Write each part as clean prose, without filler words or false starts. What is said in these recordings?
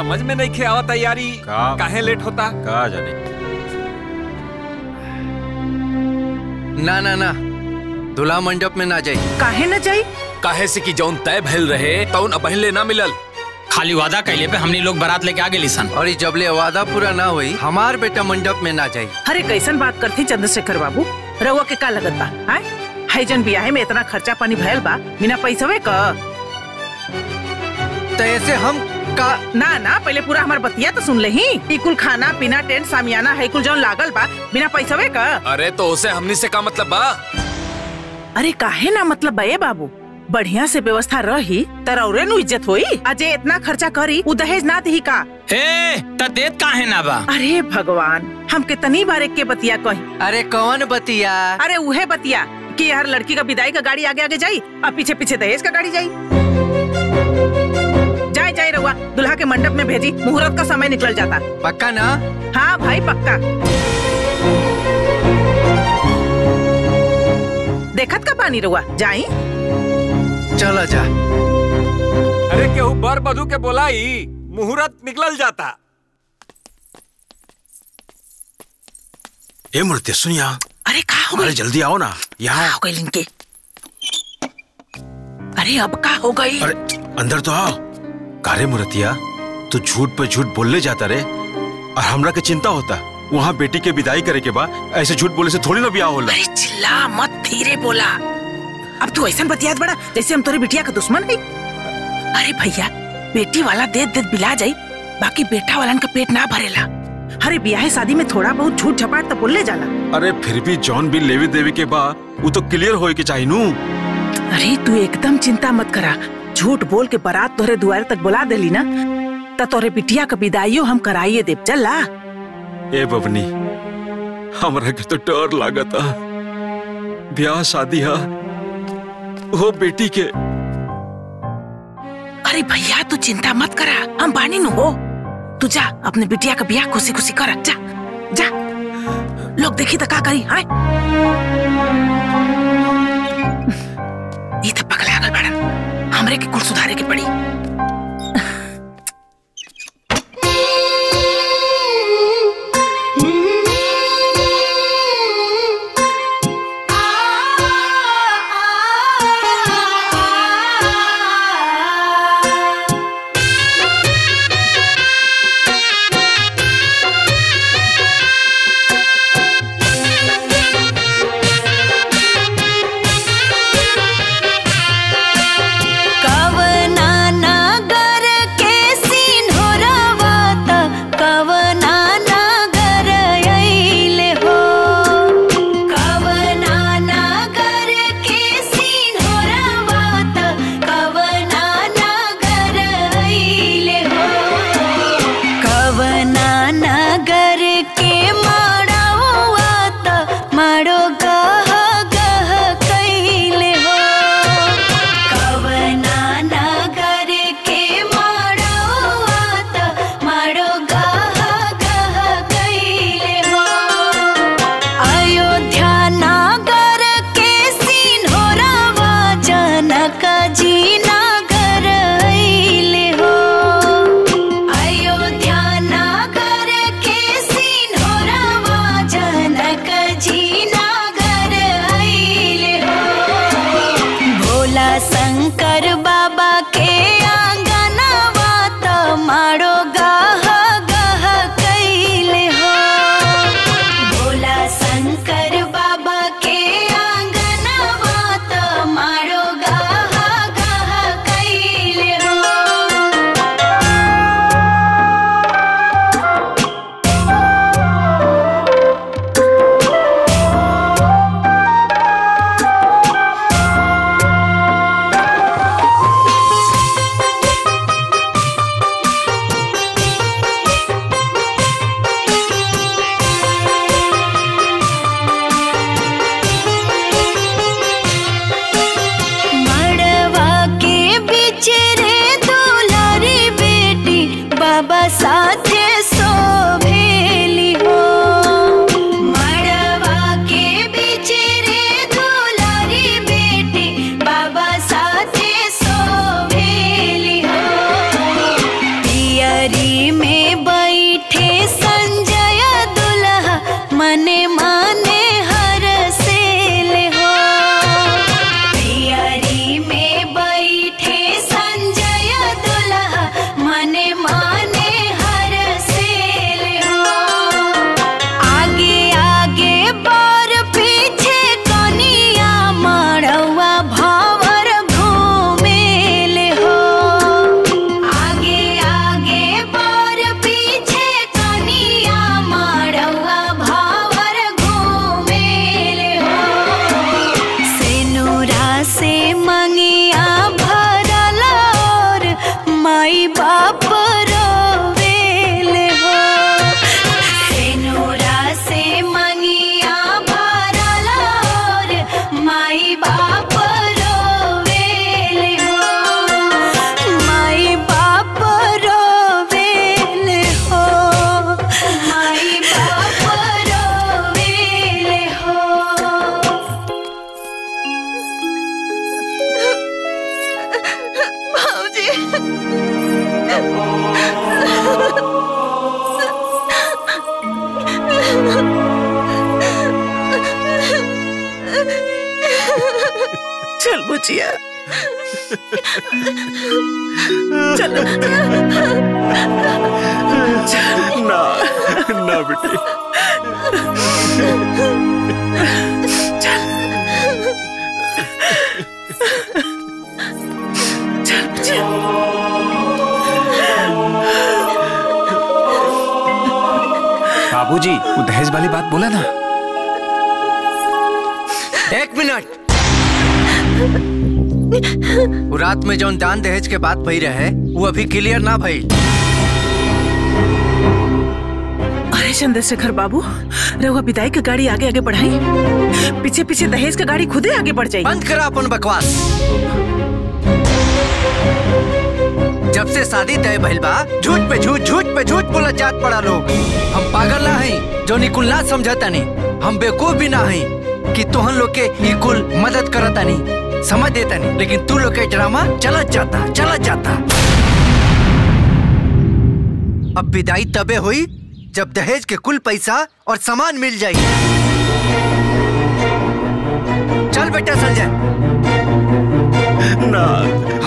समझ में नहीं खेआ तैयारी काहे लेट होता का जाने। ना ना ना दूल्हा मंडप में ना जाई। काहे न जाई? काहे से कि जौन तय भइल रहे तौन अबहिले ना मिलल। खाली वादा कैले पे हमनी लोग बारात लेके आ गेली सन। और जबले वादा पूरा ना हुई हमार बेटा मंडप में ना जाई। अरे कैसन बात करती चंद्रशेखर बाबू, रउआ के का लगत बा? हाय जन बियाहे में इतना खर्चा पानी भयल बा बिना पैसवे का। तो ऐसे हम का ना ना पहले पूरा हमार बतिया तो सुन लेही। ई कुल खाना पीना टेंट सामियाना है कुल जौन लागल बा बिना पैसवे का। अरे तो उसे हमनी से का मतलब बा? अरे काहे ना मतलब बा ए बाबू, बढ़िया से व्यवस्था रही तरौरे नु इज्जत होई। अजय इतना खर्चा करी उ दहेज ना दी का? ए त देत काहे ना बा? अरे भगवान हम कितनी बार एक के बतिया कही। अरे कौन बतिया? अरे उहे बतिया कि हर लड़की का विदाई का गाड़ी आगे आगे जाई और पीछे पीछे दहेज का गाड़ी जाई। जाए जाए रहुआ दुल्हा के मंडप में भेजी, मुहूर्त का समय निकल जाता। पक्का ना? हाँ भाई पक्का। देखत का पानी रहुआ जाई। चलो जा। अरे केहू बर बधू के बोलाई मुहूर्त निकल जाता। ए मूर्ति सुनिया। अरे का हो गई? जल्दी आओ ना यहाँ। हो गई लिंके। अरे अब का हो गई? अरे अंदर तो आओ। कारे मूर्तिया तू झूठ पे झूठ बोलने जाता रे और हमरा के चिंता होता। वहाँ बेटी के विदाई करे के बाद ऐसे झूठ बोले से थोड़ी ना ब्याह होला। अरे चिल्ला मत, धीरे बोला। अब तू ऐसा बतियात बड़ा जैसे हम तोरे बिटिया का दुश्मन है। अरे भैया बेटी वाला देत देत बिला जाई, बाकी बेटा वालन का पेट ना भरेला। अरे ब्याह शादी में थोड़ा बहुत झूठ झपाट तो बोलले जाला। अरे फिर भी जॉन भी लेवी देवी के बा वो तो क्लियर होए के चाहिए नू। अरे तू एकदम चिंता मत करा, झूठ बोल के बारात तोरे द्वार तक बुला देली ना त तोरे बिटिया का विदाईयो हम कराइए देव। चला ए बबनी हमरा के तो डर लागता। ब्याह शादी है वो बेटी के। अरे भैया तू चिंता मत करा, हम बानी नु हो। तू जा अपने बिटिया का ब्याह खुशी खुशी कर। जा जा, लोग देखी तो का करी। हाय ये तो पगला गल बड़न, हमरे के कुल सुधारे के पड़ी। पियरी में बैठे संजय दुल्हा मने माने हर सेल हो। पियरी में बैठे संजय दुल्हा मने माने हर सेल हो। आगे आगे बर पीछे कनिया मड़वा भावर घूमेल हो। आगे आगे बर पीछे कनिया मड़वा भावर घूमेल हो। सेनुरा से मंगिया भरल और माई बाप रोवेल हो। सेनुरा से मंगिया भरल और माई बाप रोवेल हो। माई बाप रोवेल हो। माई बाप रोवेल हो। चल बुचिया, चलो ना ना बेटी, चल बुचिया। बाबूजी वो दहेज वाली बात बोला ना। एक मिनट। वो रात में जौन दान दहेज के बात भई रहे वो अभी क्लियर ना भई। अरे चंद्रशेखर बाबू, रहुआ विदाई की गाड़ी आगे आगे बढ़ाई, पीछे पीछे दहेज की गाड़ी खुदे आगे बढ़ जाए। बंद करा अपन बकवास। जब से शादी तय भइल बा झूठ पे झूठ बोलत जात पड़ा लोग। हम पागल ना हई जो निकुल ना समझता नहीं। हम बेवकूफ भी ना हई कि तोहन लोग के निकुल मदद करता नहीं, समझ देता नहीं। लेकिन तू लोग के ड्रामा चलत जाता। अब विदाई तबे हुई जब दहेज के कुल पैसा और सामान मिल जाई। चल बेटा संजय। ना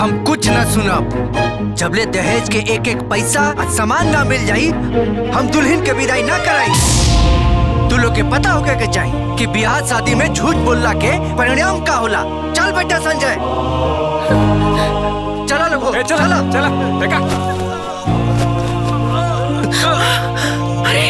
हम कुछ ना सुनब जबले दहेज के एक एक पैसा और सामान ना मिल जाई। हम दुल्हन के विदाई ना कराई। तू लोग के पता होगा के चाहिए कि ब्याह शादी में झूठ बोलना के परिणाम का होला। चल बेटा संजय, चला लोगो, चला चला देखा। अरे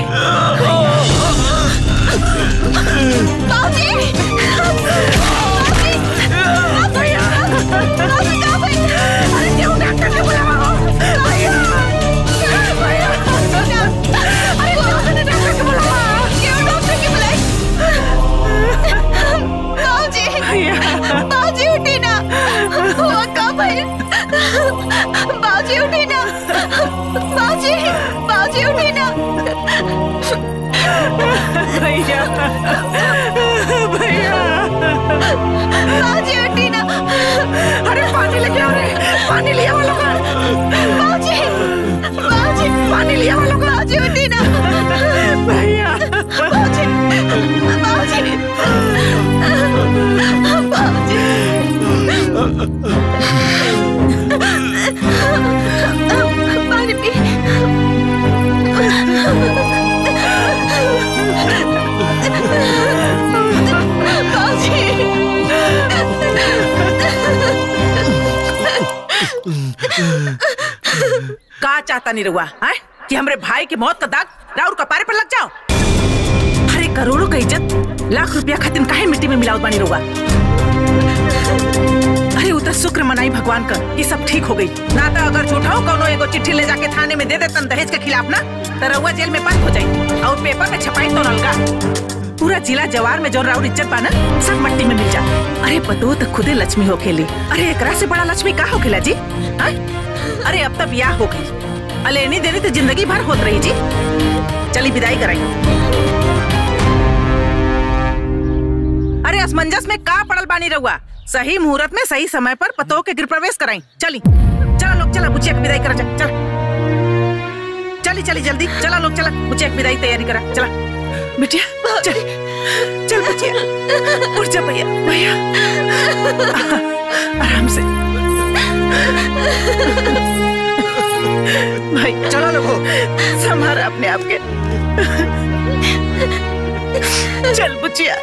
बाजी उठी ना, हुआ का भाई? बाजी उठी ना, बाजी उठी ना। भैया बाजी उठी ना। अरे पानी लेके आओ रे, पानी लिया वालों का। बाजी पानी लिया वालों का। बाजी उठी ना। भैया बाजी पानी पी। का चाहता नहीं रहुआ है कि हमरे भाई की मौत का दाग राउर कपारे पर लग जाओ? अरे करोड़ों का इज्जत लाख रुपया खातिर काहे मिट्टी में मिलावत बानी रहुआ? अरे उतर शुक्र मनाई भगवान का कि सब ठीक हो गई। ना तो अगर झूठा हो कोनो एगो चिट्ठी ले जाके थाने में दे देतन दहेज के खिलाफ ना, तो रहुआ जेल में बंद हो जाई और पेपर में छपाई तो अलगा। पूरा जिला जवार में जो राउर इज्जत बा ना सब मट्टी में मिल जा। अरे पतो तो खुदे लक्ष्मी हो खेली। अरे एकरा से बड़ा लक्ष्मी का हो खेला जी? अरे अब तक ब्याह हो गई, अलेनी देनी तो जिंदगी भर होत रही जी। चली विदाई कराई। अरे असमंजस में का पड़ल बानी रहुआ? सही मुहूर्त में सही समय पर पतो के गृह प्रवेश कराई। चली चलो लोग, चला बुचिया की विदाई करा। चल चली चली जल्दी चला लोग चला मुझे एक विदाई तैयारी करा चला बिटिया चल चल बिटिया उठ जा भैया भैया आराम से भाई चलो लोगो संभाल अपने आप के चल बुचिया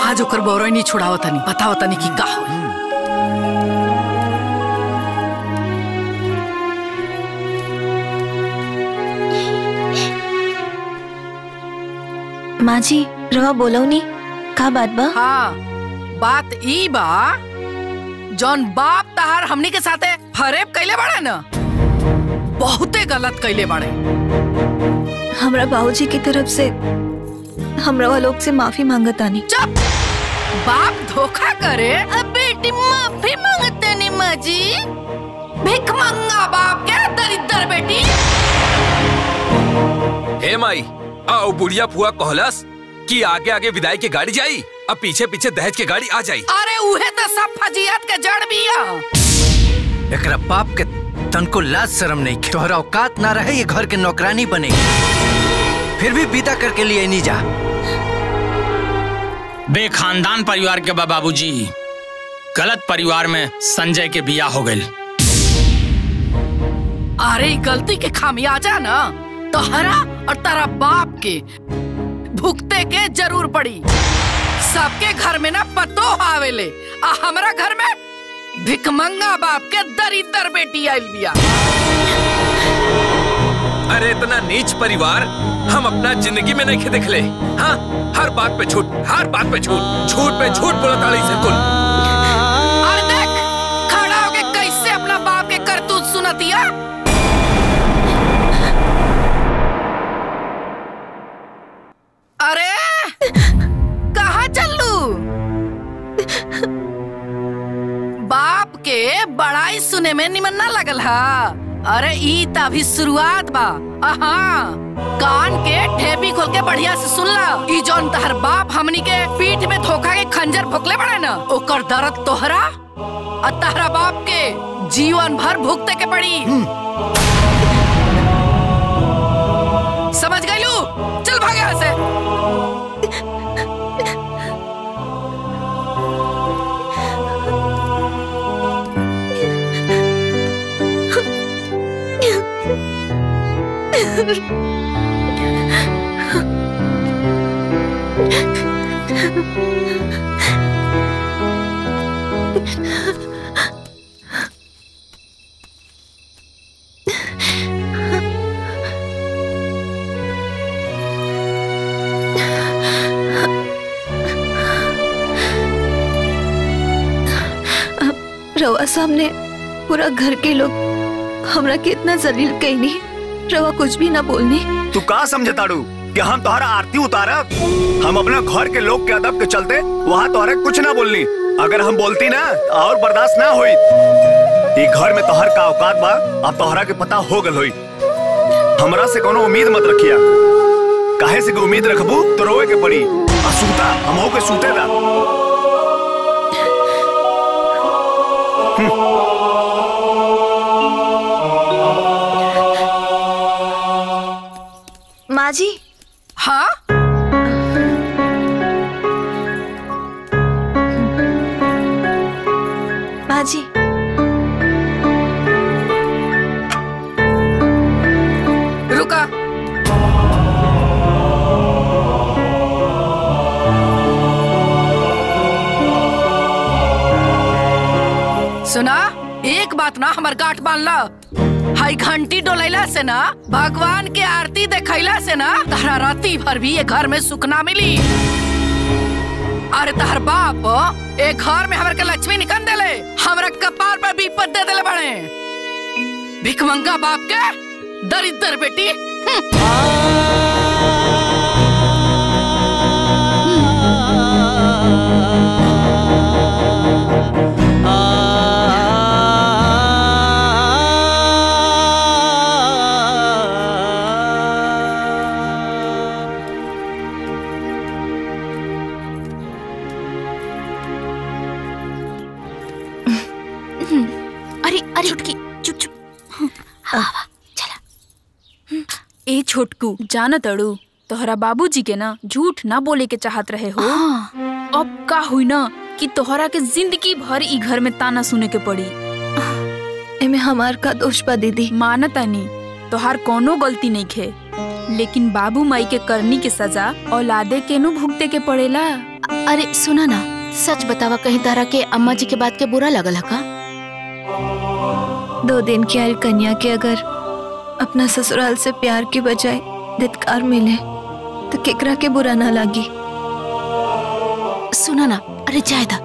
आज ओकर बौरई नहीं छुड़ावता नहीं बतावता नहीं कि का होई। माँ जी रवा बोलो नी का बात बा? हाँ बात ई बा जौन बाप तहार हमनी के साथे फरेब कैले बाड़े न बहुते गलत कैले बाड़े। हमरा बाबूजी की तरफ से हमरा वालों से माफी मांगतानी। चुप बाप धोखा करे अब बेटी माफी मांगते नहीं माँ जी भिख मंगा बाप क्या दरिद्र बेटी। हे माई आओ बुढ़िया फुआ कहलस कि आगे आगे विदाई की गाड़ी जाई अब पीछे पीछे दहेज की गाड़ी आ जाई। अरे उहे तो सब फजियत के जड़ बिया। एकरा बाप के तनको लाज शर्म नहीं के तोहरा औकात ना रहे ये घर के नौकरानी बने फिर भी विदा करके लिए नहीं जा। बेखानदान परिवार के बाबूजी गलत परिवार में संजय के बिया हो गई। अरे गलती के खामियाजा ना तोहरा और तारा बाप के भुगते के जरूर पड़ी। सबके घर में ना पतो आवेले आ हमरा घर में भिखमंगा बाप के दरिद्र बेटी आइल बिया। अरे इतना नीच परिवार हम अपना जिंदगी में नहीं देख ले। हाँ हर बात पे झूठ हर बात पे झूठ झूठ पे झूठ बोलता से कुल। और देख खड़ा होके कैसे अपना बाप के करतूत सुनतिया। अरे कहाँ चलू बाप के बड़ाई सुने में निमन ना लगल हा। अरे ई त अभी शुरुआत बा। कान के ठेपी खोल के बढ़िया से सुन ला। ई जौन तहर बाप हमनी के पीठ में धोखा के खंजर भोकले बड़े न ओकर दर्द तोहरा और तहरा बाप के जीवन भर भुगते के पड़ी। समझ गइलू? चल भाग यहाँ से। रवा सामने पूरा घर के लोग हमरा के इतना जलील कईनी रवा कुछ भी ना बोलनी। तू का समझताड़ू कि हम तोहरा आरती उतारब? हम अपना घर के लोग के अदब के चलते वहाँ तोहरा कुछ ना बोलनी। अगर हम बोलती ना और बर्दाश्त ना होई। ये घर में तोहर का औकात बा अब तोहरा के पता हो गल होई। हमरा से कोनो उम्मीद मत रखिया। काहे से उम्मीद रखबू तो रोए के पड़ी। सूता हम हो के सूते दा। माँ जी। हाँ माँ जी रुका। सुना एक बात ना हमार गांठ बांध ला। हाई घंटी डोलैला से ना, भगवान के आरती देखैला से ना तारा राती भर भी ये घर में सुख ना मिली। अरे तार बाप एक घर में हमरा के लक्ष्मी निकल देले, हमरा कपार पर विपद दे देले बड़े। भिखमंगा बाप के दरिद्र बेटी। ए छोटकू जानत अड़ू तोहरा बाबूजी के ना झूठ ना बोले के चाहत रहे हो। अब का हुई ना कि तोहरा के जिंदगी भर ई घर में ताना सुने के पड़ी। एमे हमार का दोष बा दीदी? मानतानी तोहार कोनो गलती नहीं खे, लेकिन बाबू माई के करनी के सजा औलादे के नु भुगते के पड़ेला। अरे सुना ना, सच बतावा, कहीं तारा के अम्मा जी के बात के बुरा लगल है का? 2 दिन की आयु कन्या के अगर अपना ससुराल से प्यार के बजाय धिक्कार मिले तो केकरा के बुरा ना लागी। सुना ना, अरे जायदा,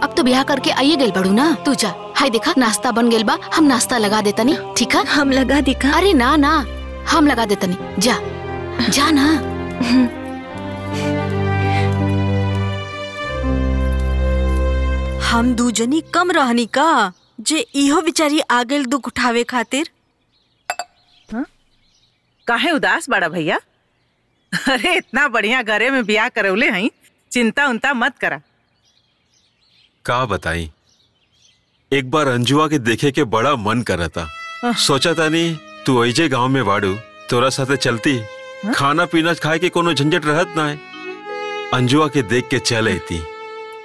अब तो ब्याह करके आइए गेल बड़ू ना, तू जा। हाय देखा नाश्ता बन गेल बा, हम नाश्ता लगा देता नहीं, ठीक है? हम लगा दिखा? अरे ना ना, हम लगा देता नहीं, जा जा ना। हम दूजनी कम रहनी का जे इहो बिचारी आ गेल दुख उठावे खातिर। काहे उदास बड़ा भैया? अरे इतना बढ़िया घरे में ब्याह करौले हई, चिंता उनता मत करा। का बताई, एक बार अंजुआ के देखे के बड़ा मन कर था। सोचा था नहीं तू ऐजे गांव में बाड़ू, तोरा साथे चलती, खाना पीना खाए के कोनो झंझट रहत ना है। अंजुआ के देख के चल आती।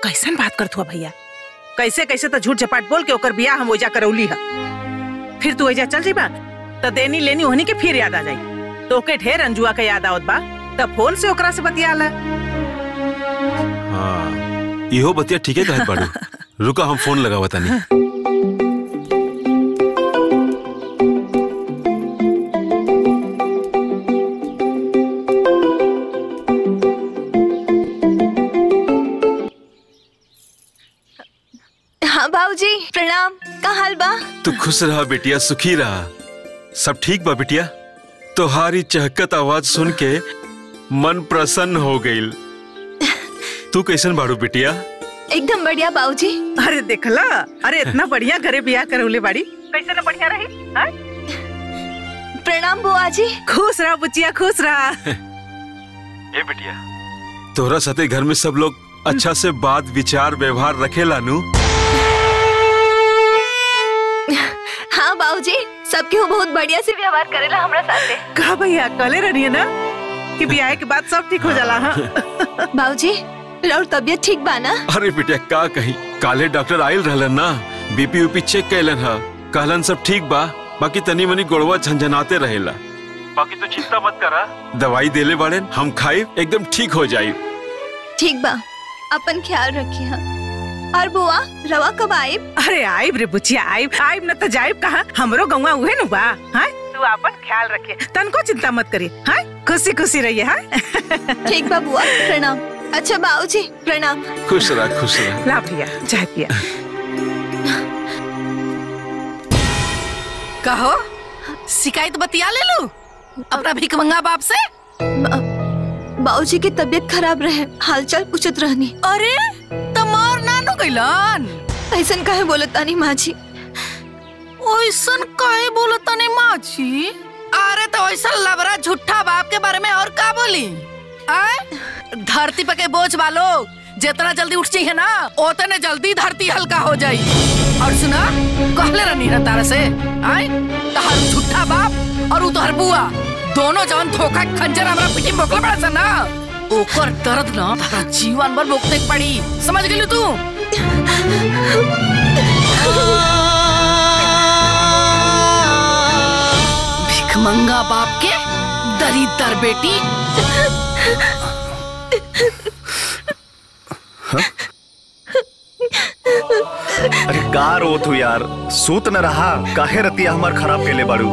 कैसन बात करत हुआ भैया? कैसे कैसे तो झूठ झपाट बोल के ओकर बियाह हम ओजा करौली है। फिर तू ओजा चल जीबा तो देनी लेनी होनी के फिर याद आ जाई। तो के ढेर अंजुआ का याद आवत बा, तब फोन से ओकरा से बतियाला। हाँ, इहो बतिया ठीक है कहत बाड़ू। रुका हम फोन लगावा तानी। हाँ बाबूजी प्रणाम, का हाल बा? तू खुश रहा बेटिया, सुखी रहा, सब ठीक बा बेटिया। तुम्हारी चहकत आवाज सुन के मन प्रसन्न हो गईल। तू कैसन बाड़ू बेटिया? एकदम बढ़िया बाबूजी। अरे देखला, अरे इतना बढ़िया घरे ब्याह करौले बाड़ी, कैसे ना बढ़िया रही। हाँ? प्रणाम बुआ जी। खुश रहा बुचिया, खुश रहा। ए बेटिया, तोरा साथे घर में सब लोग अच्छा से बात विचार व्यवहार रखेला नु? हाँ बाबूजी, सबके बहुत बढ़िया से व्यवहार करेला हमरा साथे। कहा भैया कले रही है ना कि ब्याह के बाद सब ठीक हो जाला। हाँ बाबूजी, और तबियत ठीक बा ना? अरे बेटिया का कहीं, काले डॉक्टर आयल रहलन ना, बीपी ऊपी चेक कैलन हा, कहलन सब ठीक बा, बाकी तनी मनी गोड़वा झंझनाते रहेला। बाकी तो चिंता मत करा, दवाई देले बाड़े, हम खाई एकदम ठीक हो जाई। ठीक बा, अपन ख्याल रखिए। और बुआ रवा कब आइब? अरे आइब रे बुचिया, आइब न तो जाइब कहाँ, हमरो गौवा उहे नु बा। हाँ तू अपन ख्याल रखिए, तनको चिंता मत करिए। हाँ खुशी खुशी रहिए। हाँ ठीक बा बुआ, प्रणाम। अच्छा बाबूजी प्रणाम। खुश रह, खुश रह। ला भैया चाय पिया। कहो शिकायत बतिया ले लू अपना भिखमंगा बाप से? बाबूजी की तबीयत खराब रहे, हालचाल पूछत रहनी। अरे तमार नानू गइलन? ऐसन काहे बोलतानी माँ जी? ओइसन काहे बोलतानी माँ जी? अरे तो ऐसा लबरा झूठा बाप के बारे में और का बोली? धरती पे के बोझ वालो जितना जल्दी उठ चाहिए ना, उतने जल्दी धरती हल्का हो जाई। और सुना, कहले रहनी ना तारा से, तहार झूठा बाप और तोहर बुआ दोनों जवन धोखा खंजर हमरा पीठी मोकले पड़ा सा ना, ओकर दर्द ना तारा जीवन भर भोगते पड़ी। समझ गेली तू? भिखमंगा बाप के दरिद्र बेटी। हाँ? अरे का रोत हो यार, सूत न रहा काहे रतिया हमार खराब केले बाड़ू।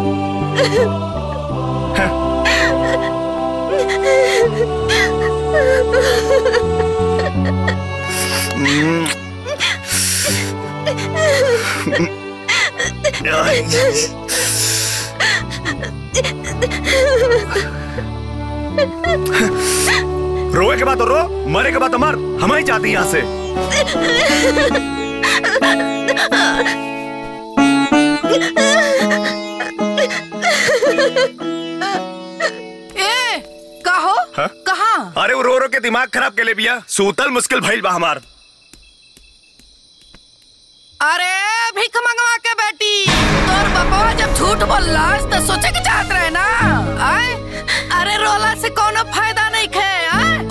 रोए के बाद तो रो, मरे के बाद तो मर, हम ही जाते यहाँ से। कहो कहाँ? अरे वो रो रो के दिमाग खराब के ले बिया, सूतल मुश्किल भइल बा हमार। अरे भीख मंगवा के बेटी, तोर बाबा जब झूठ बोललास तो सोचे के चाहत रहे ना। आए अरे रोला से कोनो फायदा नहीं खे।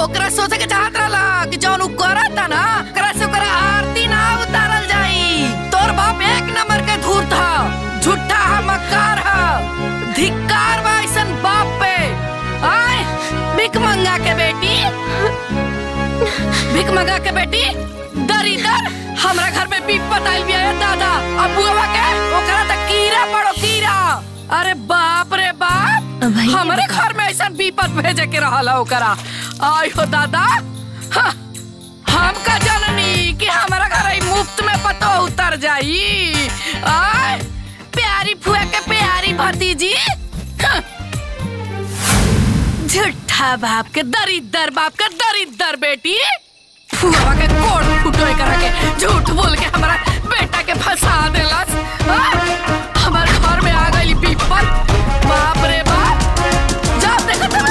ओकरा सोचे के चाहत रहला कि जौन उ करता ना ओकरा से ओकरा आरती ना उतारल जाई। तोर बाप एक नंबर के धूर्त था, झूठा है, मक्कार है, धिक्कार बा ऐसन बाप पे। आए भीख मंगा के बेटी, भीख मंगा के बेटी दरिदर हमरा घर में बीप बताइल भी है दादा अबुआ के, ओकरा तक कीड़ा पड़ो कीड़ा। अरे बाप रे बाप, हमारे घर में ऐसा बीपत भेजे के रहला ओकरा। आई हो दादा, हम का जननी कि हमारा घर मुफ्त में पतो उतर जाई। आय प्यारी फुआ के प्यारी भतीजी, झूठा बाप के दरिद्र, बाप के दरिद्र बेटी। फुआ के कोट फुटोए करा के झूठ बोल के हमारा बेटा के फंसा देलस। हमारे घर में आ गई विपत, बाप रे बाप। जब देखो तब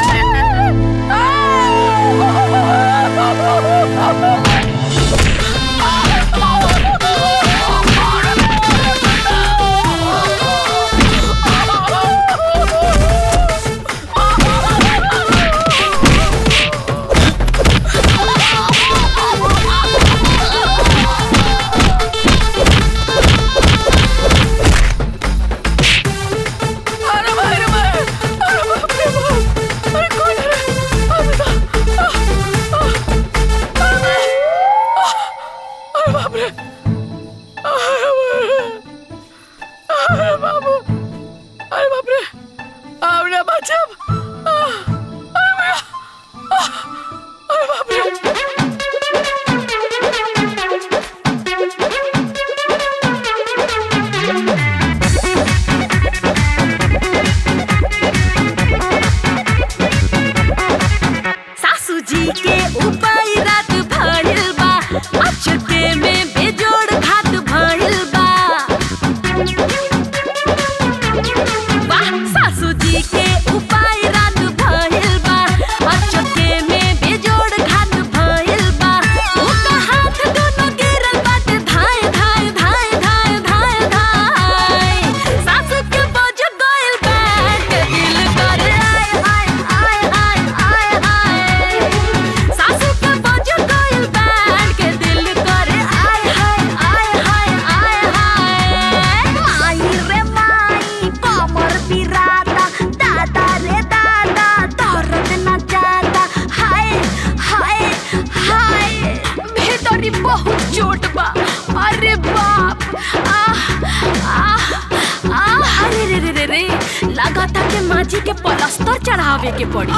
माजी के पलस्तर चढ़ावे के पड़ी।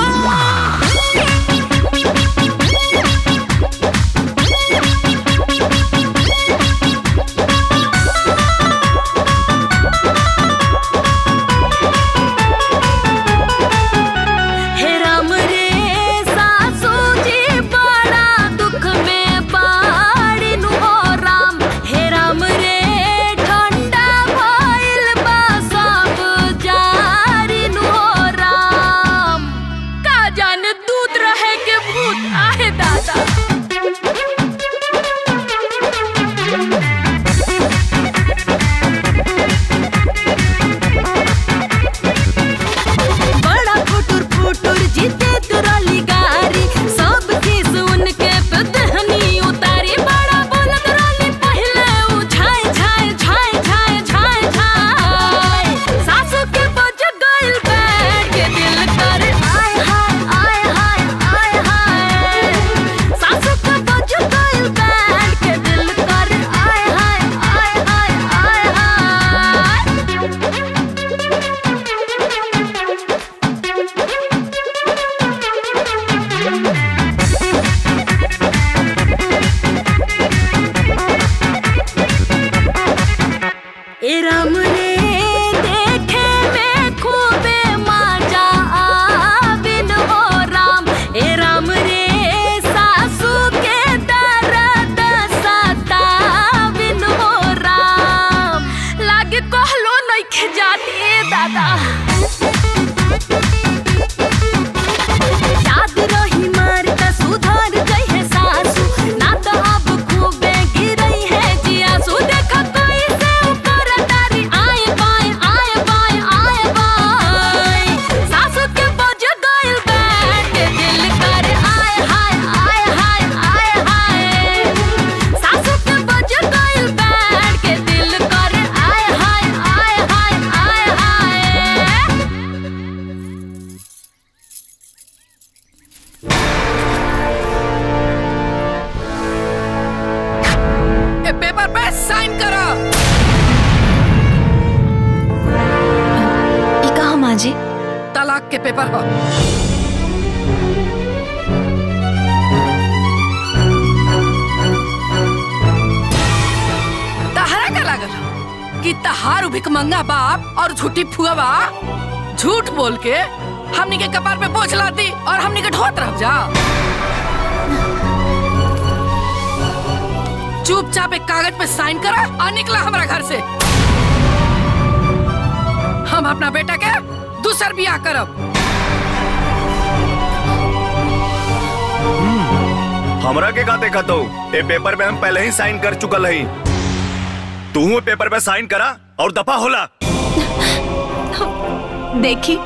रहे याद रही मारता सुधार गई है सासू ना तो अब खूबे गिरई है जियासू देखा कोई से ऊपर तारी आए बाय सासू के बोझ गइल बैठ दिल कर आए हाय सासू के बोझ गइल बैठ के दिल कर आए हाय ए पेपर पे साइन करो। ई कहा माँ जी? तलाक के पेपर हो। तहरा का लागल कि तहार भिखमंगा बाप और झूठी फुआ बा झूठ बोल के हमनी के कपार पे बोझ लाती और हमनी के ढोत रह जा। चुपचाप एक कागज पे साइन करा और निकला हमारा घर से। हम अपना बेटा के दूसर बियाह करब। हमरा के का देखा तो ए पेपर में हम पहले ही साइन कर चुकल हई। तू पेपर पे साइन करा और दफा होला। देखी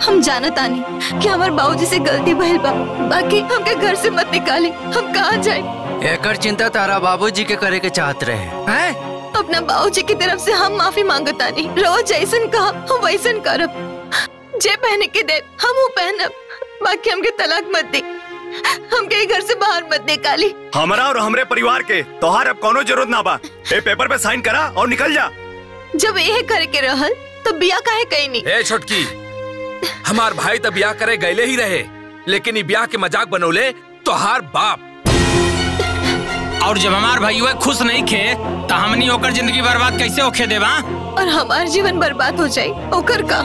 हम जानत आनी कि हमार बाबूजी से गलती भइल बा, बाकी हमके घर से मत निकाली। हम कहाँ जाए? एकर चिंता तारा बाबूजी के करे के चाहत रहे हैं। अपना बाबूजी की तरफ से हम माफी मांगतानी। रोज जैसन कहा हम वैसन करब। जे पहने के दे हम वो पहनब, बाकी हमके तलाक मत दे। हमके घर से बाहर मत निकाली। हमारा और हमरे परिवार के तोहार अब कोनो जरूरत ना बा। ए पेपर पे साइन करा और निकल जा। जब यह करे के रहल तो बिया काहे कहीं नहीं? ए छोटकी, हमार भाई तो ब्याह करे गए ही रहे, लेकिन ये ब्याह के मजाक बनौले तोहार बाप। और जब हमार भाई खुश नहीं खे तो हमनी ओकर जिंदगी बर्बाद कैसे होखे देवा? और हमार जीवन बर्बाद हो जाए ओकर का?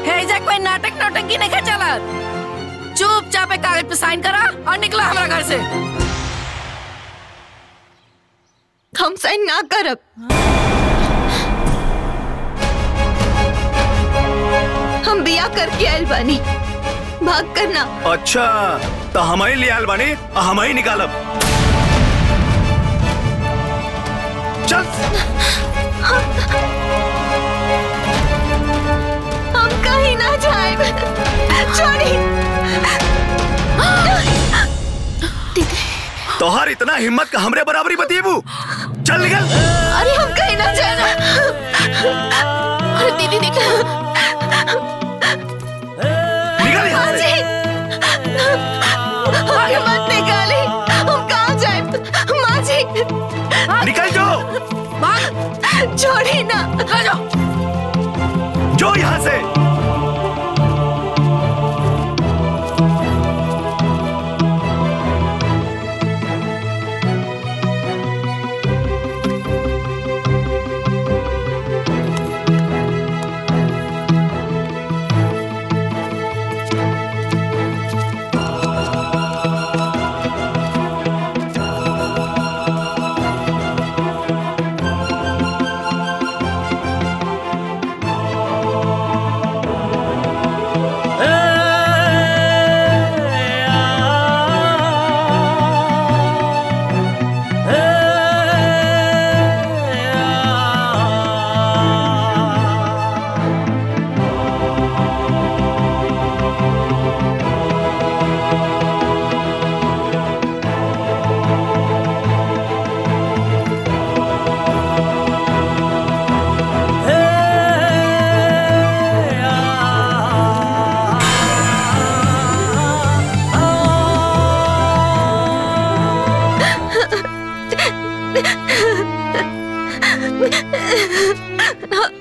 हे कोई नाटक नौटंकी नहीं कर चला। चुपचाप कागज पे साइन करा और निकला हमारा घर से। हम साइन ना करब। हम बिया करके आयल बानी, भाग करना। अच्छा तो हम ही ले आयल बानी, हम ही निकालब। चल। हम कहीं ना जाए। छोड़ी। तोहार इतना हिम्मत का हमरे बराबरी बतीबू। चल निकल। अरे हम कहीं ना जाना। अरे दीदी देखो। निकल यहाँ से। हमें मत निकाले। हम कहाँ जाए? माँ जी। निकल जाओ। छोड़ी ना। जो यहाँ से।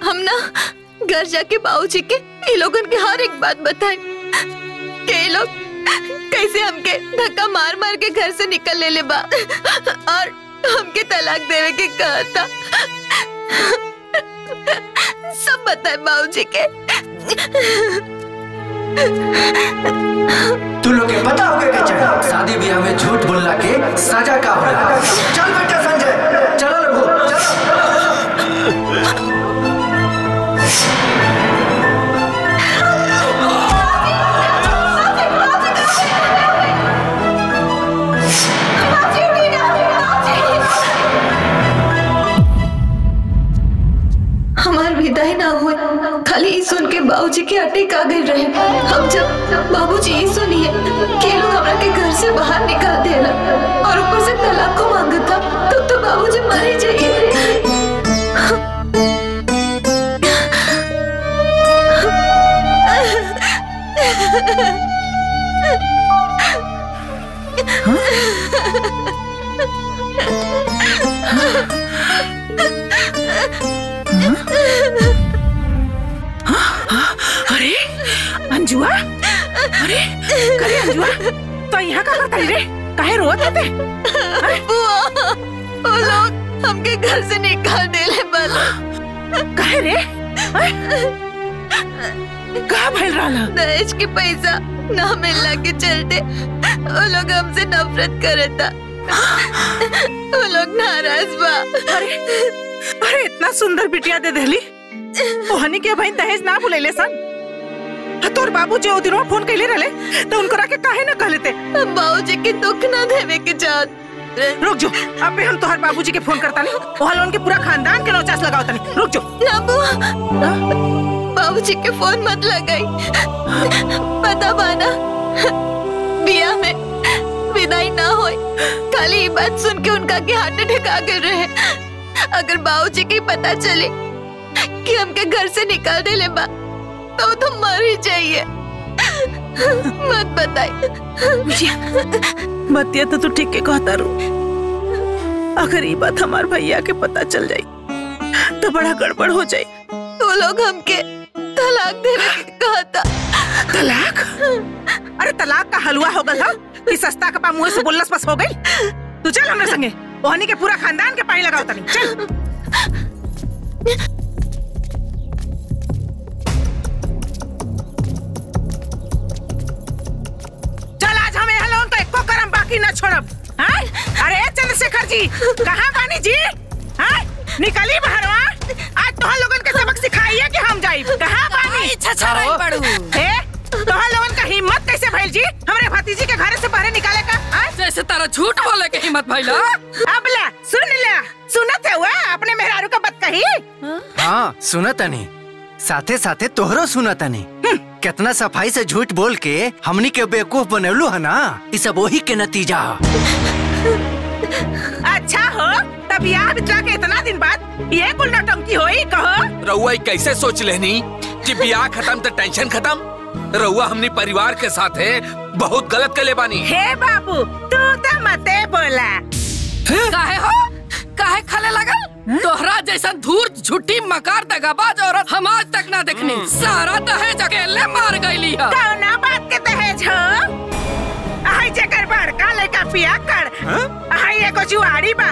हम ना घर जाके बाबूजी के ये लोगन के हर एक बात बताएं कि ये लोग कैसे हमके धक्का मार मार के घर से निकल ले बा और हमके तलाक देवे के कहा था। सब बताए बाबूजी के। तू लोग के पता होगा क्या चाहिए? शादी ब्याह में झूठ बोलना के सजा का होला। चल बेटा संजय, चलो लोगो, चलो। हुई। खाली ई सुन के बाबूजी के अटैक आ गए रहे। हम जब बाबूजी ये सुनिए कि लोग हमरा के घर से बाहर निकाल देला और ऊपर से तलाक को मांगता, तब तो बाबूजी मर ही जाइए। अरे अंजुआ, अरे करे अंजुआ, तो यहाँ का करता रे? काहे रोत थे? बुआ, वो लोग हमके घर से निकाल देले बाला। काहे रे? कहाँ भइल रहला? दहेज के पैसा ना मिलने के चलते वो लोग हमसे नफरत करता। वो लोग नाराज बा। अरे इतना सुंदर बिटिया दे देली, ओहनी के भाई दहेज ना बुलेले सन। तोर बाबूजी ओ दिनों फोन कैले रहले तो उनको राके काहे ना कहले ते? बाबूजी के दुख ना देवे के चाहत। रुक जो, अबे हम तोहर बाबूजी के फोन करता नहीं, ओहल उनके पूरा खानदान के नौचास लगावता नहीं। रुक जो। ना बुआ, बाबूजी के फोन मत लगाई। पता बाना बिया में विदाई ना होई, खाली ये बात सुन के उनका के हार्ट अटैक आ गए रहे। अगर बाबूजी की पता चले कि हमके घर से निकाल दे ले बा तो तुम मर ही जाइए। मत बताइए। बतिया तो तू ठीक के कहता रू। अगर ये बात हमार भैया के पता चल जाई तो बड़ा गड़बड़ हो जाई। वो लोग हमके तलाक देने के कहा था। तलाक? अरे तलाक का हलवा हो गया कि सस्ता कपा मुंह से बोलस बस हो गई। तू चल हमारे संगे, ओहनी के पूरा खानदान के पानी लगाओ तनी। चल। बाकी ना छोड़ब। हाँ? अरे चंद्रशेखर जी, कहाँ बानी जी? हाँ? निकली बाहरवा। आज तोहर लोगन के सबक सिखाइए कि हम जाई। कहाँ बानी? छछराई पड़ू। तोहर लोगन का हिम्मत कैसे भइल जी हमरे भतीजी के घर से बाहर निकाले का? जैसे तारा झूठ बोले के हिम्मत भइल। अबला सुनत है हुआ अपने मेहरारू का बात कही? हाँ सुनत नहीं, साथे साथे तोहरो सुनत नहीं। कितना सफाई से झूठ बोल के हमनी के बेवकूफ बनौलू है ना, ये सब वही के नतीजा। अच्छा हो, तब यार बितला के इतना दिन बाद ये कुल नौटंकी होई कहो? रउआ कैसे सोच लेनी कि ब्याह खत्म तो टेंशन खत्म? रउआ हमनी परिवार के साथ है बहुत गलत कले बानी। हे बाबू तू तो मते बोला। काहे हो? काहे खले लगल? तोहरा जैसा धूर्त झूठी मकार दगाबाज औरत हम आज तक ना देखनी। सारा दहेज अकेले मार गईली है। कौना बात के दहेज हो? आई जेकर बड़का लड़का बियाह कर, आई एगो जुआरी बा,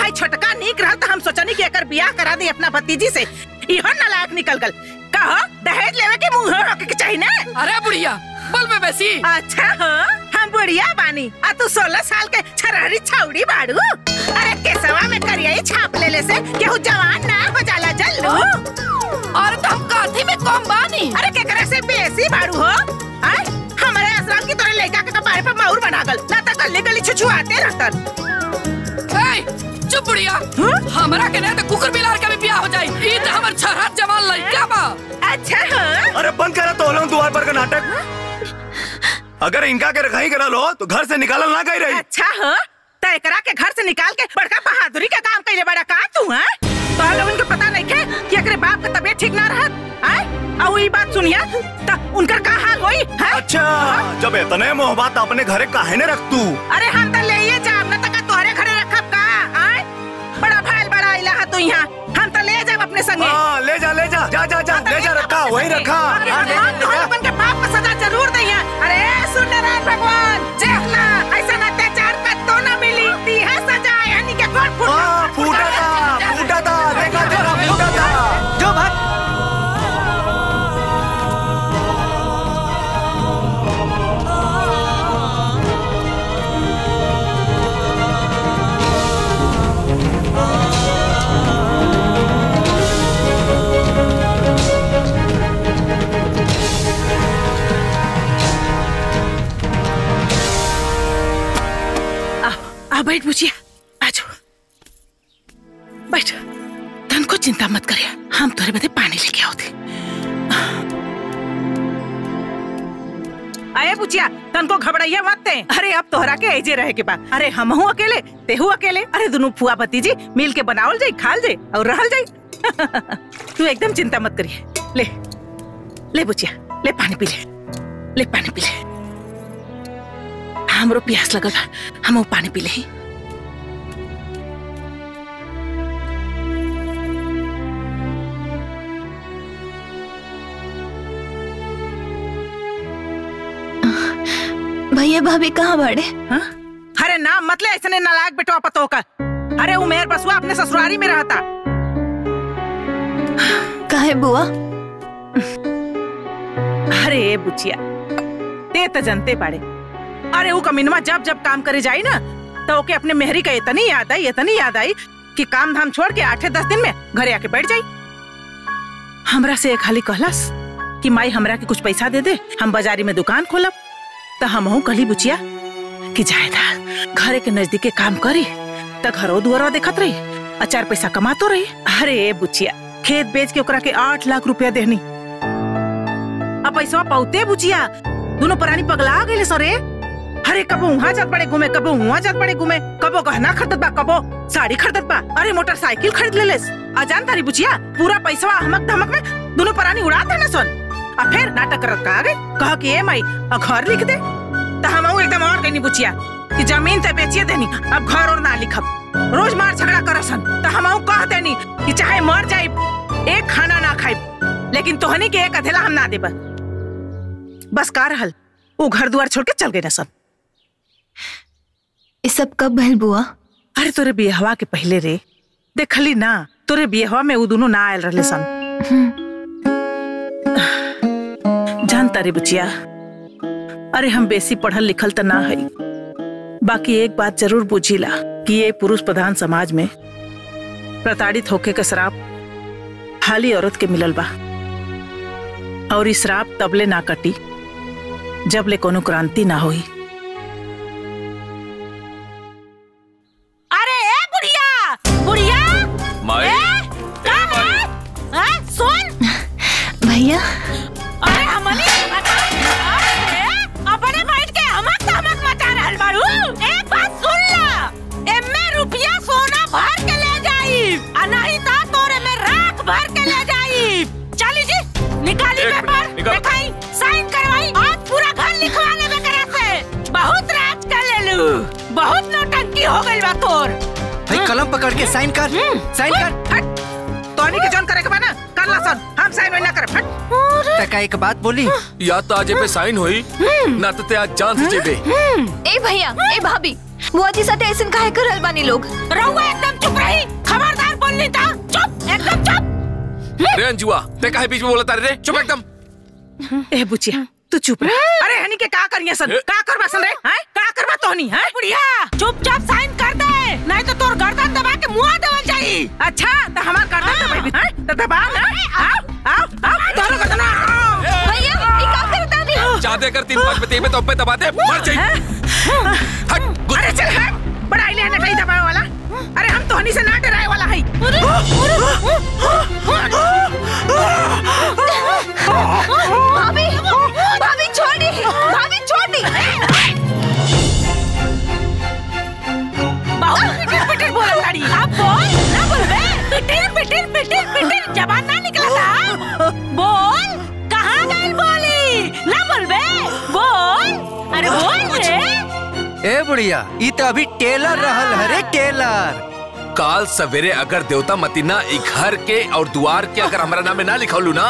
आई छोटका नीक रहल तो हम सोचनी कि एकर बियाह करा दी अपना भतीजी से। इहो नालायक निकल गल। कहो दहेज लेवे के मुंह होके के चाहिए ना? अरे बुढ़िया बोल में बेसी। अच्छा हो, हम बुढ़िया बानी आ तू 16 साल के छरहरी छौड़ी बाड़ू। अरे केसवा में करिया छाप ले से केहू जवान ना हो जाला जल्लू। अरे तो हम काठी में कम बानी। अरे केकरा से बेसी बाड़ू हो? आय हमारे आश्रम की तरह लड़का के कपारे पे माउर बना गल, ना त गली गली छुछुआते रहतन। चुप बुढ़िया, हमरा के नहीं तो कुकुर बिलार का भी ब्याह हो जाई। ई त हमर छरहर जवान लड़का बा। अच्छा हो। अरे बंद करा तो लोग द्वार पर का नाटक। अगर इनका के रखाई करा लो तो घर से निकालल ना गई रही। अच्छा हो, तो एकरा के घर से निकाल के बड़का बहादुरी का काम कइले बड़ा का तू? हैं तो लोगन को पता नहीं खे कि एकरे बाप का तबीयत ठीक ना रहत। हैं और ई बात सुनिया त उनकर का हाल होई? हैं अच्छा जब इतने मोहब्बत अपने घरे काहे ने रख तू? अरे हम त लेइए जाब ना त का तोहरे घरे रखब का? हैं बड़ा भाईल बड़ा इला है तू यहाँ, हम त ले जाब अपने संगे। हां ले जा ले जा जा जा जा ले जा, रखा वही रखा। अपन के बाप को सजा जरूर दइया। अरे सुन नारायण भगवान, देखना ऐसा अत्याचार का तो ना मिली। दी है सजा यानी के कोट फूटा। हां फूटा था देखा देखा फूटा था। जो भाग बैठ बुझिया, आजो बैठ। तन को चिंता मत करिया, हम तोरे बदे पानी लेके आओ जाओ थे। आए बुचिया तनको घबराइया मत ते। अरे अब तोहरा के ऐजे रहे के बा। अरे हमहू अकेले तेहू अकेले। अरे दोनों फुआ भतीजी मिल के बनावल जाई, खाल जाई और रहल जाई। तू एकदम चिंता मत करिए। ले ले बुचिया, ले पानी पी ले पानी पी ले। हमरो प्यास लगल बा, हम पानी पी ले। भैया भाभी कहाँ बाड़े? अरे नाम मतलब ऐसे नालायक बेटवा पतो का। अरे वो मेहर बसुआ अपने ससुरारी में रहता। काहे बुआ? अरे बुचिया ते तो जनते पड़े। अरे वो कमीनवा जब जब काम करे जाई ना तो ओके अपने मेहरी का इतनी याद आई कि काम धाम छोड़ के 8-10 दिन में घरे आके बैठ जाई। हमरा से खाली कहलस कि माई हमरा के कुछ पैसा दे दे, हम बाजारी में दुकान खोलब। तो हमहू कहली बुचिया कि जायदा घरे के नजदीके काम करी तो घरो दुआरो देखत रही, 4 पैसा कमातो रही। अरे बुचिया खेत बेच के ओकरा के 8 लाख रुपया देहनी। अब पैसा पाउते बुचिया दोनों परानी पगला गए सरे। अरे कबो वहाँ जात पड़े घूमे, कबो वहाँ जात पड़े घूमे, कबो गहना खरीदत बा, कबो साड़ी खरीदत बा, अरे मोटरसाइकिल खरीद लेलेस। अजान तारी बुचिया पूरा पैसा हमक धमक में दोनों परानी उड़ा देना सन। अब फिर नाटक करत का आगे कहा कि ए माई घर लिख दे। तो हम एकदम और कहनी बुचिया कि जमीन ते बेचिए देनी, अब घर और ना लिखब। रोज मार झगड़ा करसन तो हम कह देनी कि चाहे मर जाए एक खाना ना खाई, लेकिन तोहनी के एक अधेला हम ना देब। बस का रहल वो घर द्वार छोड़ के चल गए न सब। ये सब कब भइल बुआ? अरे तोरे बियाहवा के पहले रे, देखली ना तोरे बियाहवा में वो दोनों ना आयल रहले सन। जानता रे बुचिया, अरे हम बेसी पढ़ल लिखल तो ना है, बाकी एक बात जरूर बुझिला कि ये पुरुष प्रधान समाज में प्रताड़ित होके का श्राप हाली औरत के मिलल बा। और इस श्राप तबले ना कटी जब ले कोनो क्रांति ना होई। अरे ए बुढ़िया माई सुन भैया। अरे हमनी अपने बैठ के हमक मचा रहल बारू। एक बात सुन ला, एमे रुपया सोना भर के ले जाई, आ नहीं तो तोरे में राख भर के ले जाई। चली जी निकाली पेपर, दिखाई साइन करवाई और पूरा घर लिखवा ले करा से। बहुत राज कर लेलू, बहुत नौटंकी हो गई बा तोर। भाई कलम पकड़ के साइन कर, साइन कर। हट तोनी के जोन करे के बा ना कर ला सन, हम साइन ना करे। हट तका एक बात बोली, या तो आज पे साइन होई ना तो ते आज जान से जेबे। ए भैया ए भाभी बुआ जी साथे ऐसन काहे करल बानी लोग? रहुआ एकदम चुप रही, खबरदार बोलनी था। चुप एकदम चुप। रे अंजुआ ते काहे बीच में बोलत रे? चुप एकदम। ए बुचिया तू चुप रह। अरे हनी के का करिया सन, का करबा सन रे? हैं का करबा तोनी? हैं बुढ़िया चुपचाप साइन कर दे, नहीं तो तोर गर्दन दबा के मुंह देवल जाई। अच्छा तो हमार गर्दन दबाई भी हैं तो दबा ना। आओ तोरो गर्दन भैया ये का करता नहीं? चाहते कर 3-5 पे तेरे तो पे दबा दे, मर जाई। हट अरे चल हट, बड़ा इले ना कहीं दबाए वाला। अरे हम तो हनी से ना डराए वाला है। भाभी भाभी छोड़ी, भाभी छोड़ी। बहुत पिटिर बोला गाड़ी। अब बोल ना बोल बे। पिटिर जबान ना निकला था। बोल कहाँ गई बोली? ना बोल बे, बोल। अरे बोल रे। ए बुढ़िया ई तो अभी टेलर रहल है रे, टेलर। काल सवेरे अगर देवता मतीना ई घर के और द्वार के अगर हमारा नाम में ना लिखौलू ना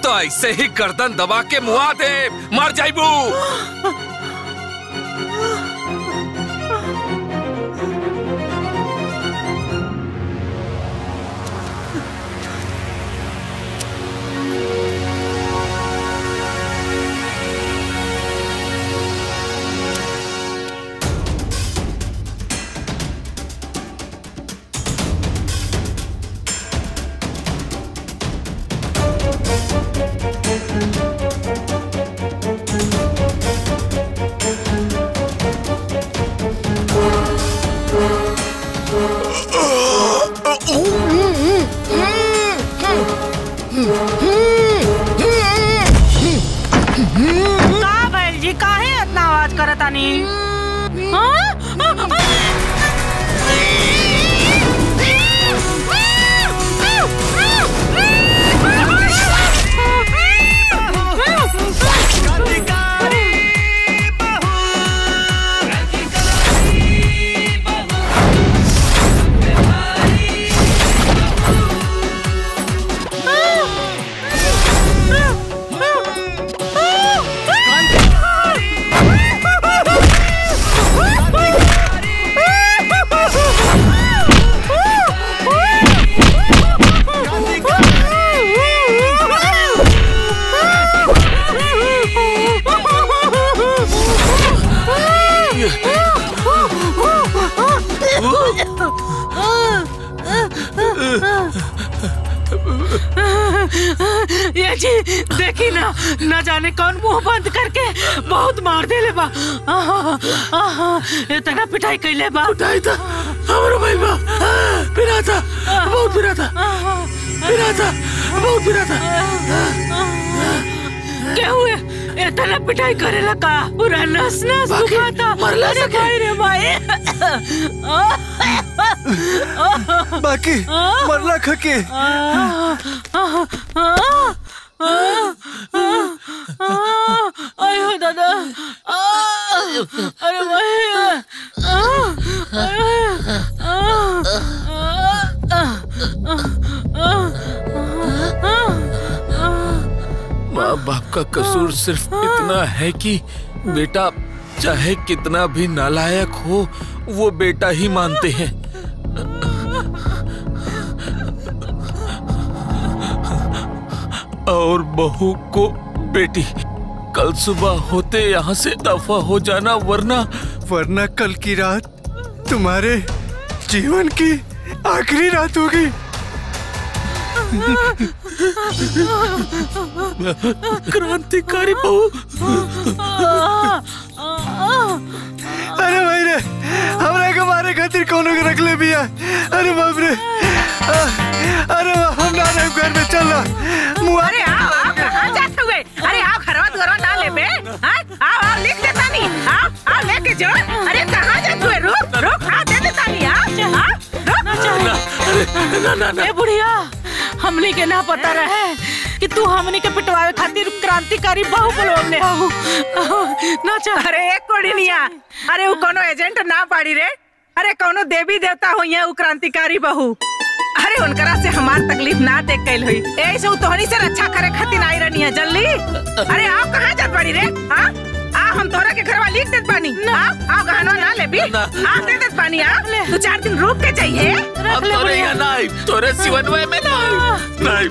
तो ऐसे ही गर्दन दबा के मुआ दे, मर जाइबू। चाहता नहीं। ये जी देखी ना, न जाने कौन मुंह बंद करके बहुत मार दे ले बा। इतना पिटाई कैले बा। पिटाई था हमारा भाई बा, पिरा था, बहुत पिरा था, पिरा था, बहुत पिरा था। क्या हुए? इतना पिटाई करेला का? पूरा नस नस दुखाता। मरला सके। भाई रे भाई। बाकी मरला खके। आयो दादा। अरे भाई। माँ बाप का कसूर सिर्फ इतना है कि बेटा चाहे कितना भी नालायक हो वो बेटा ही मानते हैं। और बहू को बेटी। कल सुबह होते यहाँ से दफा हो जाना, वरना कल की रात तुम्हारे जीवन की आखिरी रात होगी। क्रांतिकारी बहू। अरे भाई रे, हमरा के मारे खातिर कोनो के रख ले बिया। अरे बाप रे। अरे हम ना रहे घर में, चल। अरे आओ कहाँ जाते हुए? अरे आओ घरवा ना ले बे। आओ लिख देता नहीं। आओ लेके जो। अरे कहाँ जाते हुए? रुक दे देता नहीं। ना ए बुढ़िया, हमनी के ना पता रहे कि तू हमनी के पिटवावे खातिर क्रांतिकारी बहू बोलवले हो। ना चाह। अरे एक कोड़िनिया, अरे वो कोनो एजेंट ना पाड़ी रे। अरे कोनो देवी देवता होइए वो क्रांतिकारी बहू। अरे उनकरा से हमार तकलीफ ना देख कैल हुई। ऐसे वो तोहनी से रक्षा करे खातिर आई रहनी है जल्दी। अरे आप कहाँ जात पड़ी रे? हम तोरा के घरवा लिख देत पानी। आओ गहना ना ले भी। आप दे देत पानी। तू 4 दिन रुक के चाहिए। अब तोरे यहाँ नाई, तोरे सिवनवे में नाई।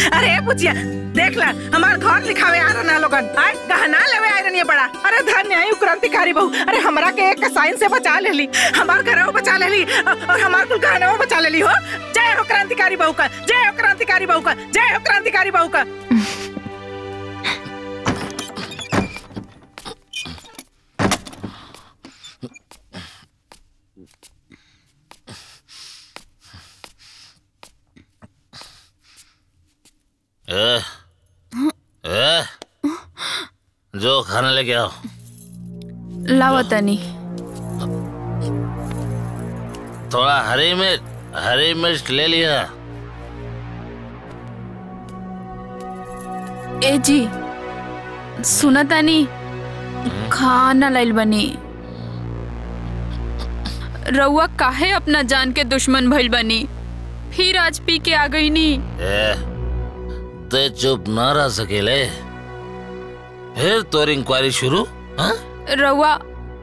अरे पूछिया देख ला, हमार घर लिखावे आ रहा लोगन। गहना लेवे आ रही है बड़ा। अरे धन्य है क्रांतिकारी बहू। अरे हमरा के एक साइन से बचा ले ली, हमार घर बचा ले ली और हमार कुल गहना बचा ले ली हो। जय हो क्रांतिकारी बहू का, जय हो क्रांतिकारी बहू का, जय हो क्रांतिकारी बहू का। जो खाना लेके आओ। लावतनी। थोड़ा हरी मिर्च ले लिया। ए जी सुनतानी, खाना लाइल बनी। रउआ काहे अपना जान के दुश्मन भइल बनी? फिर आज पी के आ गई नी। ते चुप ना रह सकेले, फिर तोर इंक्वायरी शुरू। रउआ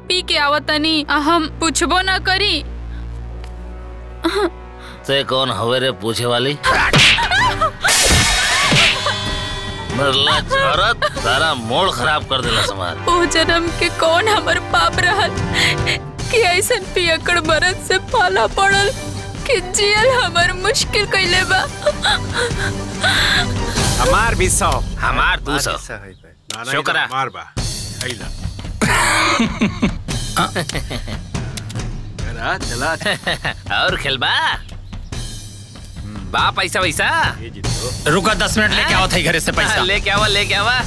पी के आवतनी, हम पूछबो ना करी। ते कौन हवे रे पूछे वाली? औरत सारा मोड़ खराब कर देला समाज। ओ जन्म के कौन हमर पाप रहल कि ऐसन पियकड़ मरद से पाला पड़ल कि जियल हमर मुश्किल कैले बा। हमार भी 100, हमार 200। शुक्रा। मार बा आइला। चला और खेलबा? बा पैसा वैसा? रुका 10 मिनट लेके आओ थे घरे से पैसा। लेके आवा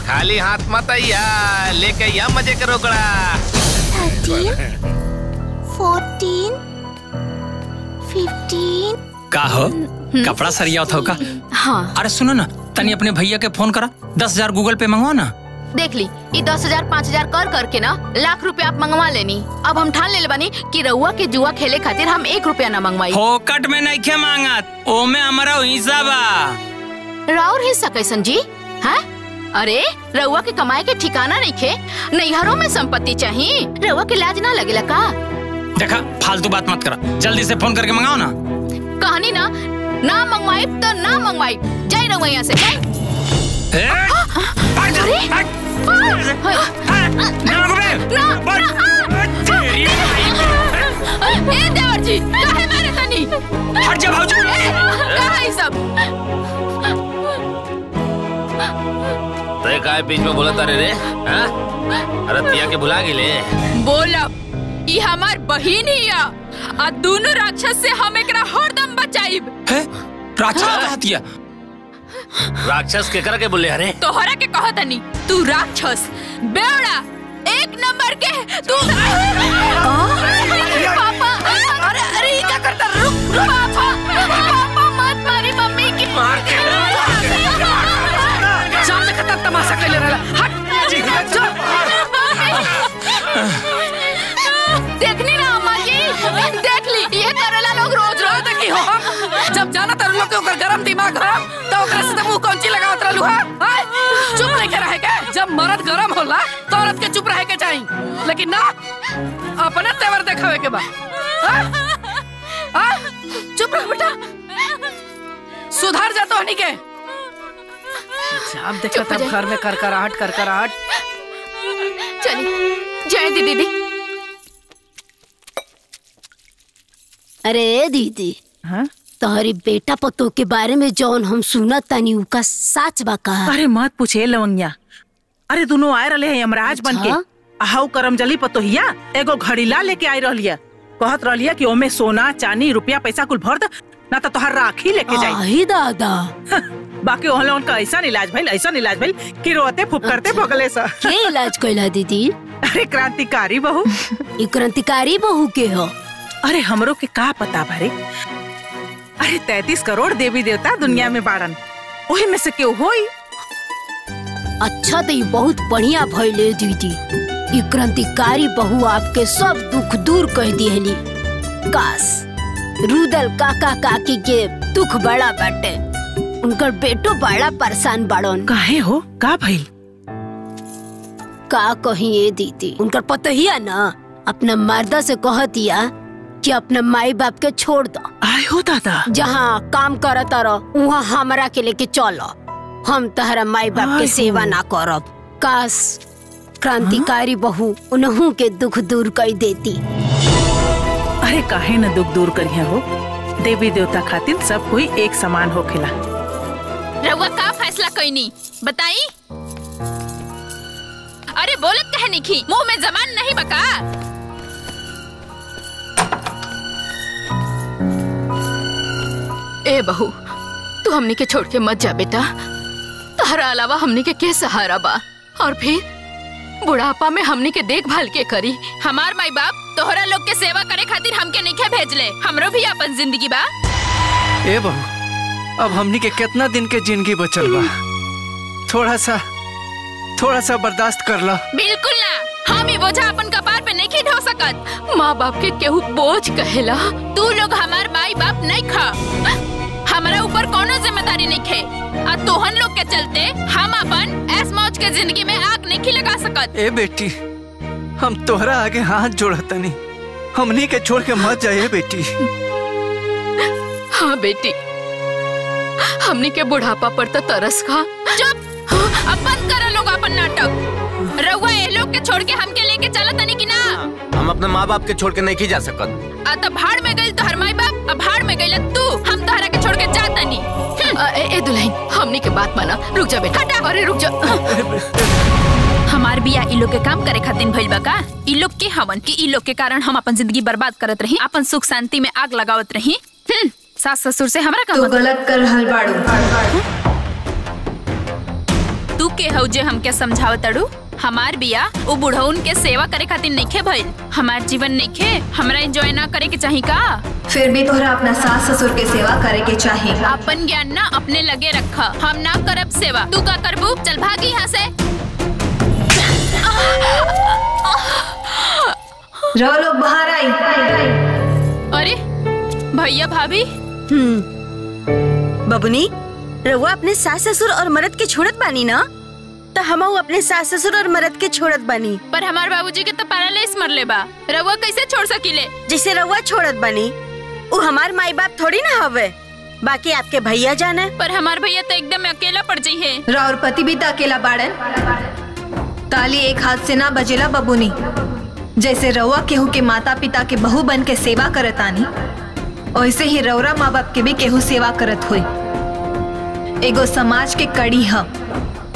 खाली हाथ मत आइया, लेके या मजे करो कड़ा। 13, 14, 15। का हो कपड़ा सरिया था का? हाँ। अरे सुनो ना, तनी अपने भैया के फोन करा, 10,000 गूगल पे मंगवा ना। देख ली ये 10,000 5,000 कर करके ना लाख रुपया आप मंगवा लेनी। अब हम ठान ले बानी कि रउआ के जुआ खेले खातिर हम 1 रुपया ना मंगवाई। फोकट में नहीं खे मांगत, ओमे हमारा हिस्सा बा। राउर हिस्सा कैसन जी? हैं? अरे रउआ के कमाए के ठिकाना नहीं खे, नैहरों में संपत्ति चाहिए, रउआ के लाज ना लगेला का? देखा फालतू बात मत करा, जल्दी से फोन करके मंगाओ ना। कहानी ना मंगवाई तो ना मंगवाई, जाई रउआ यहाँ से जाई। देवर जी काहे मारे तनी? हट जा भाऊजी। कहाँ है सब? ते काय बीच में बोला तारे रे? हाँ? अरे तिया के भुला गेले। बोला ई हमार बहिन ही आ, आ दोनों राक्षस से हम एकरा हरदम बचाइब। राक्षस कहतिया? राक्षस के कर के बोले? अरे तोहरा के कहत नहीं, तू राक्षस बेवड़ा 1 नंबर के तू। पापा अरे क्या करता? रुक पापा मत मारी मम्मी की। सामने खतर तमाशा कर ले रहा। हट देखनी ना अम्मा जी, देख ली ये करेला लोग रोज देखी हो। जब जाना तर लोग के ओकर गरम दिमाग हो तो ओकरा से मुंह कौंची लगावत रहलू हा? चुप नहीं के रहे के? जब मर्द गरम होला तो औरत के चुप रहे के चाहिए, लेकिन ना अपने तेवर दिखावे के बा। चुप रह बेटा, सुधर जा तो हनी के। अब देखो तब घर में करकराहट। चलिए जय दीदी। अरे दीदी, तोहरी बेटा पतो के बारे में जौन हम सुनत तानी उका सच बा का? अरे मत पूछे लवंगिया, अरे दोनों आए रहे हैं यमराज बन के। हाउ करमजली पतोहिया एगो घड़ीला लेके आई रहलिया, कहत रहलिया कि ओमे सोना चांदी रुपया पैसा कुल भर द, ना तो तोहर राखी लेके जाई। आई दादा। बाकी ओहले उनका ऐसा इलाज भइल कि रोते फुफकरते भगले सा। के इलाज कइला दीदी? अरे क्रांतिकारी बहू। ई क्रांतिकारी बहू के हो? अरे हमरो के का पता भरे। अरे 33 करोड़ देवी देवता दुनिया में बाड़न, वही में से क्यों होई। अच्छा तो ये बहुत बढ़िया भइले दीदी, ये क्रांतिकारी बहू आपके सब दुख दूर कर दिहली। काश रुदल काका काकी के दुख बड़ा बाटे, उनकर बेटो बड़ा परेशान बाड़न। काहे हो, का भइल? का कहिए दीदी, उनकर पतोहिया ना अपना मर्दा से कहतिया कि अपना माई बाप के छोड़ दो। आए हो दादा, जहाँ काम करता रहो वहाँ हमरा के लेके चलो, हम तहरा माई बाप के सेवा ना करब। काश क्रांतिकारी बहू उन्हों के दुख दूर कर देती। अरे काहे न दुख दूर करिया हो, देवी देवता खातिर सब कोई एक समान होखेला। रउआ का फैसला कईनी बताई? अरे बोलत कहे निखी, मुंह में जबान नहीं बका। ए बहू, तू हमनी के छोड़ के मत जा बेटा, तारा अलावा हमनी के सहारा बा। और फिर बुढ़ापा में हमनी के देखभाल के करी। हमार माई बाप तोहरा लोग के सेवा करे खातिर हमके नहीं भेजले, हमरो भी अपन जिंदगी बा। ए बहू, अब हमनी के कितना दिन के जिंदगी बचल बा, थोड़ा सा बर्दाश्त कर ला। बिल्कुल ना, हम ही बोझा अपन कपार पे नहीं ढो सकत। माँ बाप के केहू बोझ कहेला, तू लोग हमार माई बाप नहीं खा, हमारा ऊपर कोनो जिम्मेदारी नहीं खे। आ तोहन लोग के चलते हम अपन ऐस मौज के जिंदगी में आग नहीं लगा सकत। ए बेटी, हम तोहरा आगे हाथ जोड़तनी, हमनी के छोड़ के मत जाइए बेटी। हाँ बेटी, हमनी के बुढ़ापा पर तो तरस खा। चुप, अब बंद करो लोग अपन नाटक। रउआ ये लोग के छोड़ के हमके लेके चला तनी कि ना? हम अपने माँ बाप के छोड़ के नहीं जा सकत। तो भाड़ में गई तो हर माई बाप, अब भाड़ में गई तू, हम तोहरा के छोड़ के जाता नहीं। ए दुल्हन, हमनी के बात माना, रुक जा बेटा। हटा, अरे रुक जा। हमार बिया इ लोग के काम करे खातिर भइल बा का? इ लोग के हवन कि इ लोग के कारण हम अपन जिंदगी बर्बाद करत रही, अपन सुख शांति में आग लगावत रही। सास ससुर से हमरा का तो गलत कर रहल बाड़ू। तू के हौ जे हमके समझावतड़ू? हमार बिया वो बुढ़उन के सेवा करे खातिर नइखे भइल। हमार जीवन नइखे हमरा एंजॉय ना करे के चाही का? फिर भी तोहरा अपना सास ससुर के सेवा करे के चाहिए। अपन ज्ञान ना अपने लगे रखा। हम ना करब सेवा, तू का करबू? चल भागी यहाँ से। रहो लोग बाहर आई। अरे भैया भाभी। बबुनी, रहुआ अपने सास ससुर और मर्द के छोड़त बानी ना? तो हम अपने सास ससुर और मर्द के छोड़त बानी। पर हमार बाबूजी के तो पैरालाइज मरले बा, रहुआ कैसे छोड़ सकीले? जैसे रहुआ छोड़त बानी, वो हमार माई बाप थोड़ी ना हवे। बाकी आपके भैया जाना है। पर हमार भैया तो एकदम अकेला पड़ जाई है। राउर पति भी तो अकेला बाड़न। ताली एक हाथ से ना बजेला बबुनी। जैसे रउआ केहू के माता पिता के बहू बन के सेवा करत आनी, वैसे ही रउरा माँ बाप के भी केहू सेवा करत हुई। एगो समाज के कड़ी है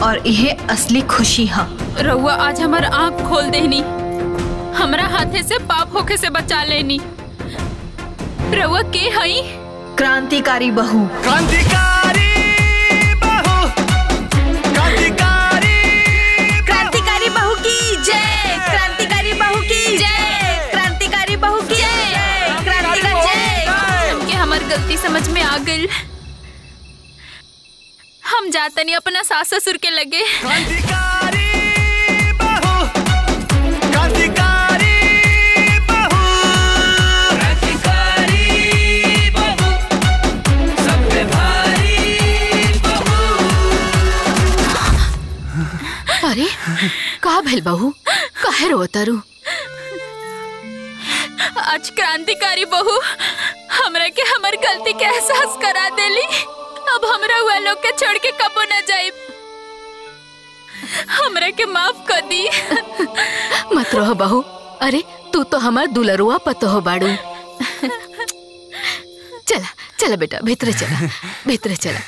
और यह असली खुशी है। रउआ आज हमार आँख खोल देनी, हमरा हाथे से पाप होके से बचा लेनी। रउआ के हई? क्रांतिकारी बहू। क्रांतिकारी बहू, क्रांतिकारी बहू की जय, क्रांतिकारी बहू की जय, क्रांतिकारी बहू की जय, क्रांतिकारी जय। हमके हमार गलती समझ में आ गई। हम जाता नहीं अपना सास ससुर के लगे। क्रांतिकारी बहू, क्रांतिकारी बहू, क्रांतिकारी बहू, सब पे भारी बहू। अरे का भेल बहू, काहे रोतारू? आज क्रांतिकारी बहू हमरा के हमार गलती के एहसास करा देली। अब हमरा हुआ लोग के छोड़ के कबो न जाइब। हमरा के माफ कर दी। मत रहो बहू। अरे तू तो हमार दुलरुआ पतो हो बाड़ू। चला चला बेटा, भीतर चला, भीतर चला।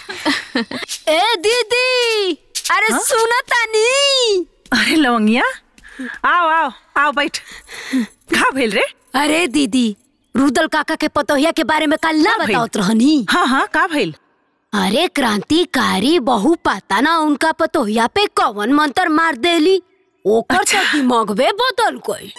ए दीदी, अरे सुना तानी। अरे लवंगिया, आओ आओ आओ बैठ। का भेल रे? अरे दीदी, रुदल काका के पतोहिया के बारे में कल ना बताओत रहनी। हाँ हाँ, का भेल? अरे क्रांतिकारी बहू पता ना उनका पतोहिया पे कौन मंत्र मार देली। ओकर तो दिमागवे बदल गई।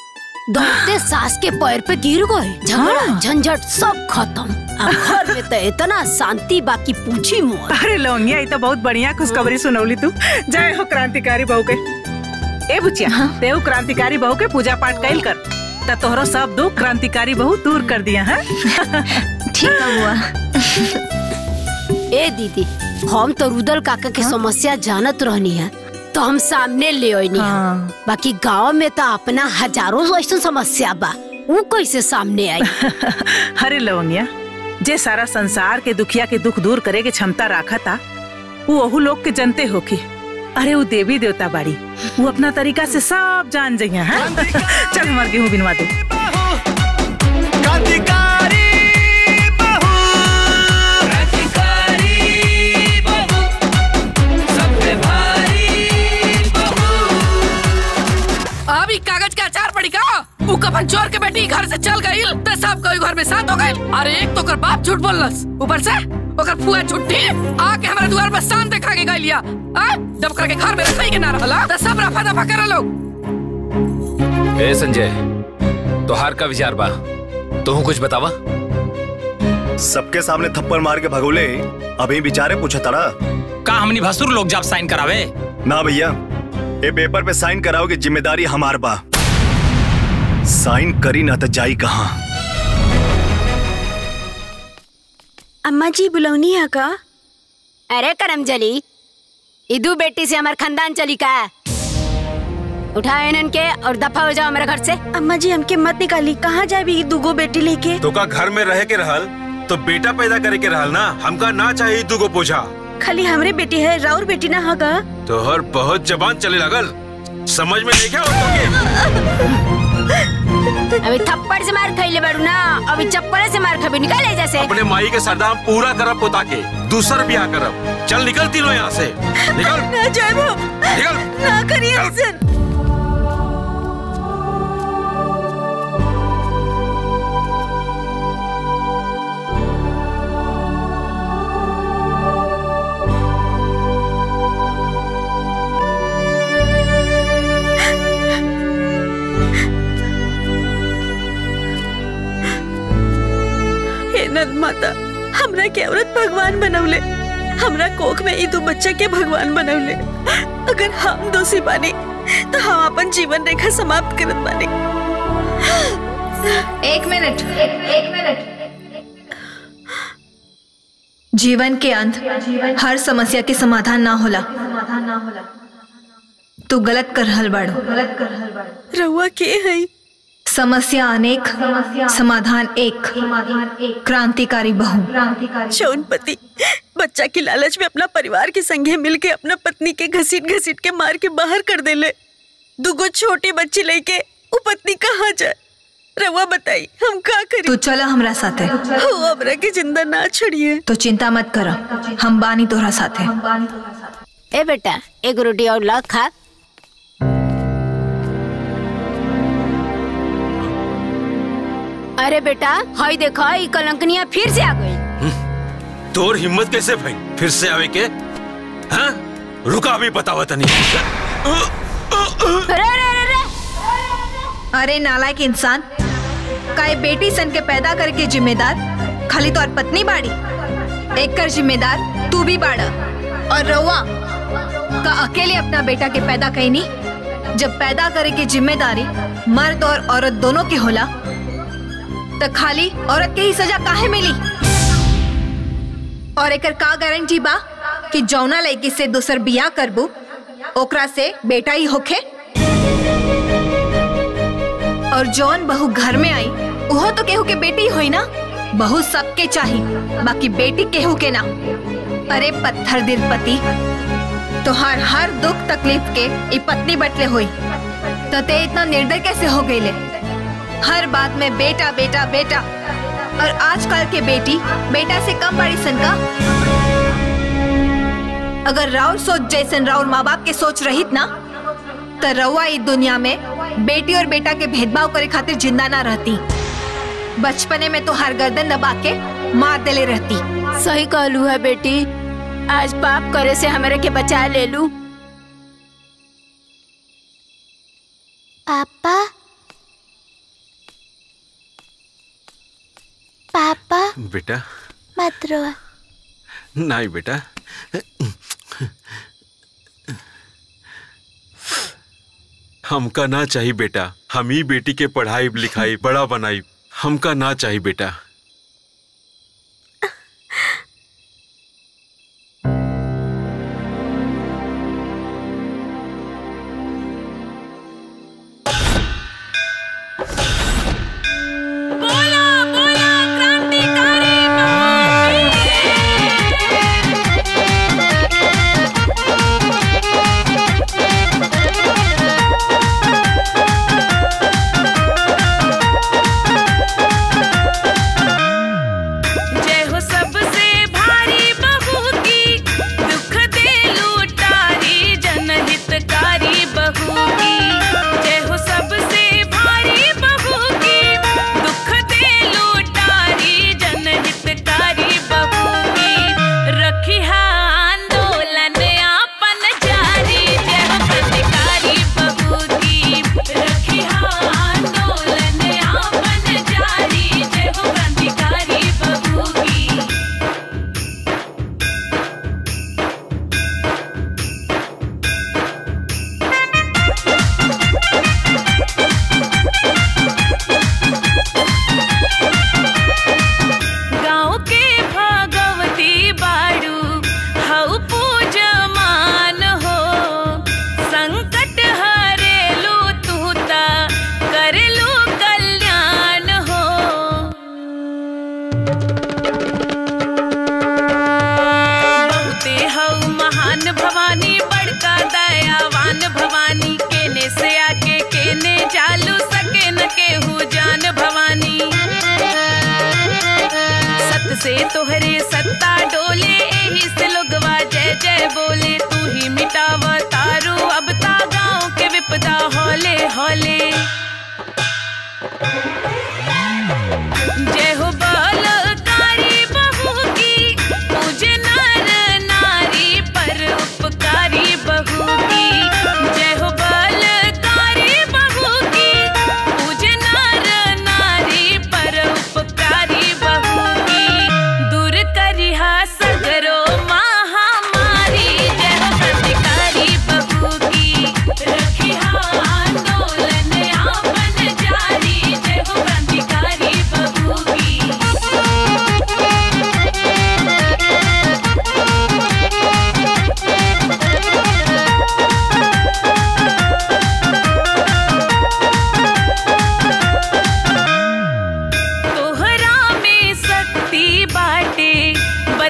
दौड़ते सास के पैर पे गिर गए। झगड़ा झंझट सब खत्म। अब घर में तो इतना शांति बाकी पूछी मोर। अरे लौंगिया, ये तो बहुत बढ़िया खुशखबरी सुनौली तू। जय हो क्रांतिकारी बहू के। ए बुचिया, तेऊ क्रांतिकारी बहू के पूजा पाठ कैल कर, तो तोहरो सब दुख क्रांतिकारी बहू दूर कर दिया है। ठीक हुआ। ए दीदी, हम तो रुदल काका की समस्या जानत रहनी है, तो हम सामने ले आईनी है। बाकी गांव में तो अपना हजारों ऐसा समस्या बा, वो कैसे सामने आई? अरे लवंगिया, जे सारा संसार के दुखिया के दुख दूर करे के क्षमता रखा था, वो लोग के जनते होके। अरे वो देवी देवता बाड़ी, वो अपना तरीका से सब जान जाइए। चल हमार गेहूं बिनवा दे। क्रांतिकारी अभी कागज का अचार पड़ी का? वो कफन चोर के बेटी घर से चल गई, तो सब कोई घर में साथ हो गए। अरे एक तो कर बाप झूठ बोलस, ऊपर से ओकर फुआ झूठी आके हमारे द्वार पर शान देखा के गई लिया। जब करके घर में रखई के ना रहला, तो सब रफा दफा कर लो। ए संजय, तोहार का विचार बा? तू कुछ बतावा। सबके सामने थप्पड़ मार के भगोले, अभी विचारे पूछा तारा का हमनी भसुर लोग जब साइन करावे? ना भैया, ये पेपर पे साइन कराओ की जिम्मेदारी हमार बा। साइन करी ना तो जाई कहाँ। अम्मा जी बुलौनी है का? अरे करमजली, इदू बेटी से हमार खानदान चली का? उठाओ इनन के और दफा हो जाओ हमारे घर से। अम्मा जी हमके मत निकाली, कहाँ जाबी दुगो बेटी लेके? तो का घर में रह के रहल तो बेटा पैदा करे के रहल ना। हमका ना चाहिए दुगो पूछा। खाली हमरे बेटी है, राउर बेटी ना होगा। तो हर बहुत जबान चले लगल, समझ में नहीं क्या होता? अभी थप्पड़ से मार खइले बाड़ू ना, अभी चप्पल से मार खबी। निकाले जैसे अपने माई के सरदाम पूरा करब पोता के, दूसर ब्याह करब। चल निकल तीनों यहाँ से, निकल। ना जय बाबू, निकल, ना करिए ऐसे। नंद माता हमरा के औरत भगवान बनवले, हमरा कोख में ई दो बच्चा के भगवान बनवले। अगर हम दोषी बानी तो हम अपन जीवन रेखा समाप्त करत बानी। एक मिनट। जीवन के अंत हर समस्या के समाधान ना होला। तू गलत कर रहल बाड़ू। रउआ के है? समस्या अनेक, समाधान एक। क्रांतिकारी बहू। जौन पति बच्चा की लालच में अपना परिवार के संगे मिलके अपना पत्नी के घसीट घसीट के मार के बाहर कर देले। दुगो छोटी बच्ची लेके वो पत्नी कहाँ जाए? रवा बताई हम का करी? तू चला हमरा साथे। हो हमरा के जिंदा ना छोड़िए। तो चिंता मत करा, हम बानी तोहरा साथे। ए बेटा एक रोटी और ला खा। अरे बेटा हाय देखा ई कलंकनिया फिर से आ गई। तोर हिम्मत कैसे भाई फिर से आवे के? हाँ? रुका भी बतावा तनी। अरे नालायक इंसान, काई बेटी सन के पैदा करके जिम्मेदार खाली तोर पत्नी बाड़ी, एक कर जिम्मेदार तू भी बाड़ा। और रउआ का अकेले अपना बेटा के पैदा कईनी। जब पैदा करे की जिम्मेदारी मर्द और औरत दोनों के होला तो खाली औरत के ही सजा काहे मिली? और एकर का गारंटी बा कि जौना लड़की से दूसर बियाह करबू ओकरा से बेटा ही होखे? और जौन बहू घर में आई वो तो केहू के बेटी होई ना। बहू सबके चाहिए, बाकी बेटी केहू के ना। अरे पत्थर दिल पति, तो हर दुख तकलीफ के ई पत्नी बटले हुई तो ते इतना निर्दय कैसे हो गईले? हर बात में बेटा बेटा बेटा। और आजकल के बेटी बेटा से कम बड़ी सन का? अगर राउर सोच जैसन राउर माँ बाप के सोच रहित ना तो रउआ इस दुनिया में बेटी और बेटा के भेदभाव करे खातिर जिंदा ना रहती। बचपने में तो हर गर्दन दबा के मार देले रहती। सही कहलू है बेटी, आज पाप करे से हमारे के बचा ले लू। पापा पापा बेटा मत रो। नहीं बेटा, हमका ना चाहिए बेटा। हम ही बेटी के पढ़ाई लिखाई बड़ा बनाई, हमका ना चाहिए बेटा। से तोहरे सत्ता डोले, एही से लोगवा जय जय बोले। तू ही मिटावा तारू अब ता गाँव के विपदा हौले हौले। जय हो बलकारी बहू की, पूजे नर नारी पर उपकारी बहू की। जय हो बलकारी बहू की, पूजे नर नारी पर उपकारी बहू की।